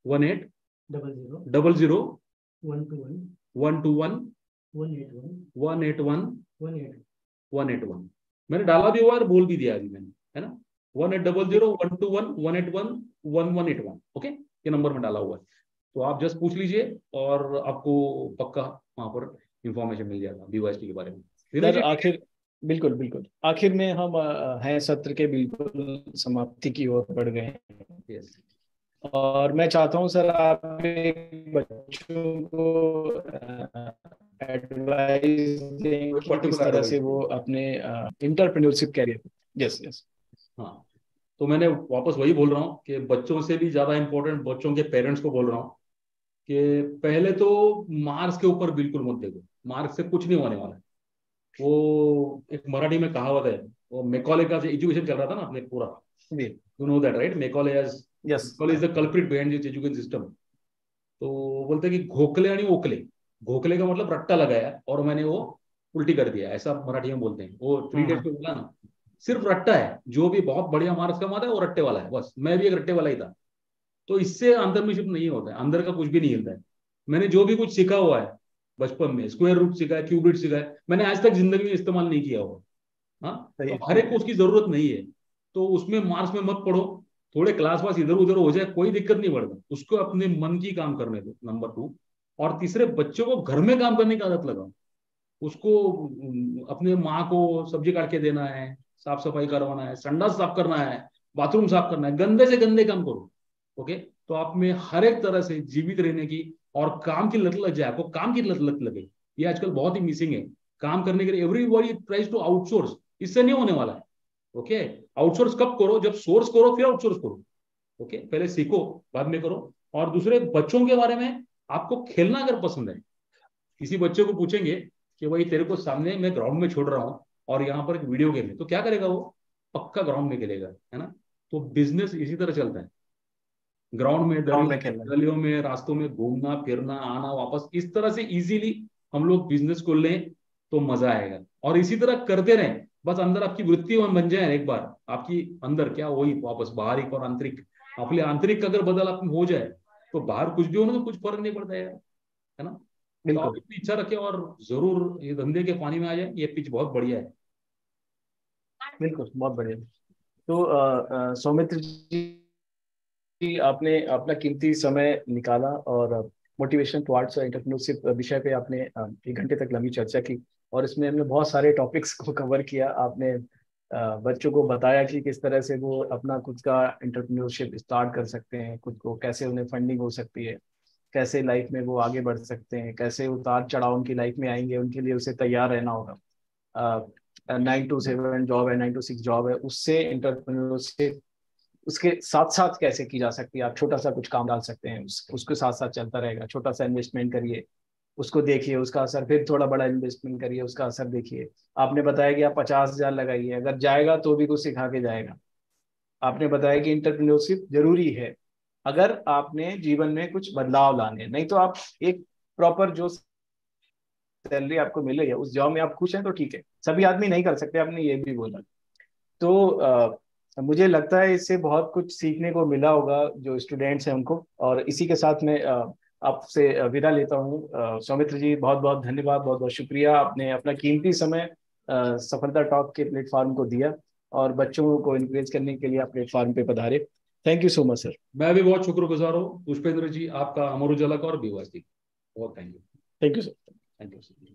[SPEAKER 2] 818 00 121 181 181। मैंने डाला भी हुआ और बोल भी दिया अभी मैंने, है ना। 1800 121 181 1181। ओके, ये नंबर में डाला हुआ है, तो आप जस्ट पूछ लीजिए और आपको पक्का वहां पर इंफॉर्मेशन मिल जाएगा BYST के बारे में।
[SPEAKER 1] सर आखिर, बिल्कुल बिल्कुल, आखिर में हम हैं सत्र के बिल्कुल समाप्ति की ओर बढ़ गए हैं।
[SPEAKER 2] यस,
[SPEAKER 1] और मैं चाहता हूं सर, आप एक बच्चों को एडवाइस दें कि किस तरह से वो अपने इंटरप्रेन्योरशिप कैरियर। Yes yes.
[SPEAKER 2] हाँ, तो मैंने वापस वही बोल रहा हूँ कि बच्चों से भी ज्यादा इंपॉर्टेंट बच्चों के पेरेंट्स को बोल रहा हूँ कि पहले तो मार्क्स के ऊपर बिल्कुल मत देखो, मार्क्स से कुछ नहीं होने वाला है। वो एक मराठी में कहावत है, वो मेकॉले का जो एजुकेशन चल रहा था ना अपने पूरा, you know that right, Macaulay
[SPEAKER 1] yes.
[SPEAKER 2] Is the culprit behind this education system. तो बोलते हैं कि घोकले आणि ओकले, घोकले का मतलब रट्टा लगाया और मैंने वो उल्टी कर दिया, ऐसा मराठी में बोलते हैं। वो 3 डेज पे बोला ना, सिर्फ रट्टा है। जो भी बहुत बढ़िया मार्क्स कमाता है वो रट्टे वाला है, बस। मैं भी एक रट्टे वाला ही था। तो इससे अंतर्मिशिप नहीं होता है, अंदर का कुछ भी नहीं हिलता है। मैंने जो भी कुछ सीखा हुआ है बचपन में, स्क्वायर रूट सीखा है, क्यूबिट सीखा है, मैंने आज तक जिंदगी में इस्तेमाल नहीं किया हुआ। हाँ, तो हर एक को उसकी जरूरत नहीं है। तो उसमें मार्क्स में मत पढ़ो, थोड़े क्लास वास इधर उधर हो जाए कोई दिक्कत नहीं पड़ता, उसको अपने मन की काम करने दो, नंबर 2। और तीसरे, बच्चों को घर में काम करने की आदत लगाओ। उसको अपने माँ को सब्जी काट के देना है, साफ सफाई करवाना है, संडास साफ करना है, बाथरूम साफ करना है, गंदे से गंदे काम करो। ओके, तो आप में हर एक तरह से जीवित रहने की और काम की लत लग जाए, आपको काम की लत लगे। ये आजकल बहुत ही मिसिंग है। काम करने के लिए एवरीबॉडी ट्राइज टू आउटसोर्स, इससे नहीं होने वाला है। ओके, आउटसोर्स कब करो, जब सोर्स करो फिर आउटसोर्स करो। ओके, पहले सीखो बाद में करो। और दूसरे, बच्चों के बारे में, आपको खेलना अगर पसंद है किसी बच्चे को पूछेंगे कि भाई तेरे को सामने मैं ग्राउंड में छोड़ रहा हूँ और यहाँ पर एक वीडियो गेम है, तो क्या करेगा वो? पक्का ग्राउंड में खेलेगा, है ना। तो बिजनेस इसी तरह चलता है, ग्राउंड में,
[SPEAKER 1] ग्राउंड में खेलना।
[SPEAKER 2] गलियों में, रास्तों में घूमना फिरना, आना वापस, इस तरह से इजीली हम लोग बिजनेस को लें तो मजा आएगा। और इसी तरह करते रहें, बस अंदर आपकी वृत्ति बन जाए एक बार, आपकी अंदर क्या वही वापस बाहरिक और आंतरिक, अपने आंतरिक अगर बदल आप हो जाए तो बाहर कुछ भी हो ना तो कुछ फर्क नहीं पड़ता यार, है ना। तो आप
[SPEAKER 1] बिल्कुल
[SPEAKER 2] इतनी इच्छा रखें और जरूर ये धंधे के पानी में आ जाए, ये पिच बहुत बढ़िया है।
[SPEAKER 1] बिल्कुल, बहुत बढ़िया। तो सौमित्र जी, आपने अपना कीमती समय निकाला और मोटिवेशन टुवर्ड्स एंटरप्रेन्योरशिप विषय पे आपने 1 घंटे तक लंबी चर्चा की, और इसमें हमने बहुत सारे टॉपिक्स को कवर किया। आपने बच्चों को बताया कि किस तरह से वो अपना खुद का एंटरप्रेन्योरशिप स्टार्ट कर सकते हैं, खुद को कैसे उन्हें फंडिंग हो सकती है, कैसे लाइफ में वो आगे बढ़ सकते हैं, कैसे उतार चढ़ाव उनकी लाइफ में आएंगे, उनके लिए उसे तैयार रहना होगा। 9 to 7 जॉब है, 9 to 6 जॉब है, उससे एंटरप्रेन्योरशिप उसके साथ साथ कैसे की जा सकती है। आप छोटा सा कुछ काम डाल सकते हैं, उसके साथ साथ चलता रहेगा। छोटा सा इन्वेस्टमेंट करिए, उसको देखिए उसका असर, फिर थोड़ा बड़ा इन्वेस्टमेंट करिए, उसका असर देखिए। आपने बताया कि आप 50,000 लगाइए, अगर जाएगा तो भी कुछ सिखा के जाएगा। आपने बताया कि इंटरप्रेन्योरशिप जरूरी है अगर आपने जीवन में कुछ बदलाव लाने हैं। नहीं तो आप एक प्रॉपर जो सैलरी आपको मिल रही है उस जॉब में आप खुश हैं तो ठीक है, सभी आदमी नहीं कर सकते, आपने ये भी बोला। तो मुझे लगता है इससे बहुत कुछ सीखने को मिला होगा जो स्टूडेंट्स हैं उनको। और इसी के साथ मैं आपसे विदा लेता हूँ। सौमित्र जी, बहुत बहुत धन्यवाद, बहुत बहुत शुक्रिया। आपने अपना कीमती समय सफलता टॉक के प्लेटफॉर्म को दिया और बच्चों को इनकरेज करने के लिए आप प्लेटफॉर्म पे पधारे। Thank you so much sir.
[SPEAKER 2] मैं भी बहुत शुक्रगुजार हूँ पुष्पेंद्र जी, आपका, अमर उजाला का और बीवास जी, बहुत thank you.
[SPEAKER 1] Thank you sir.
[SPEAKER 2] Thank you sir.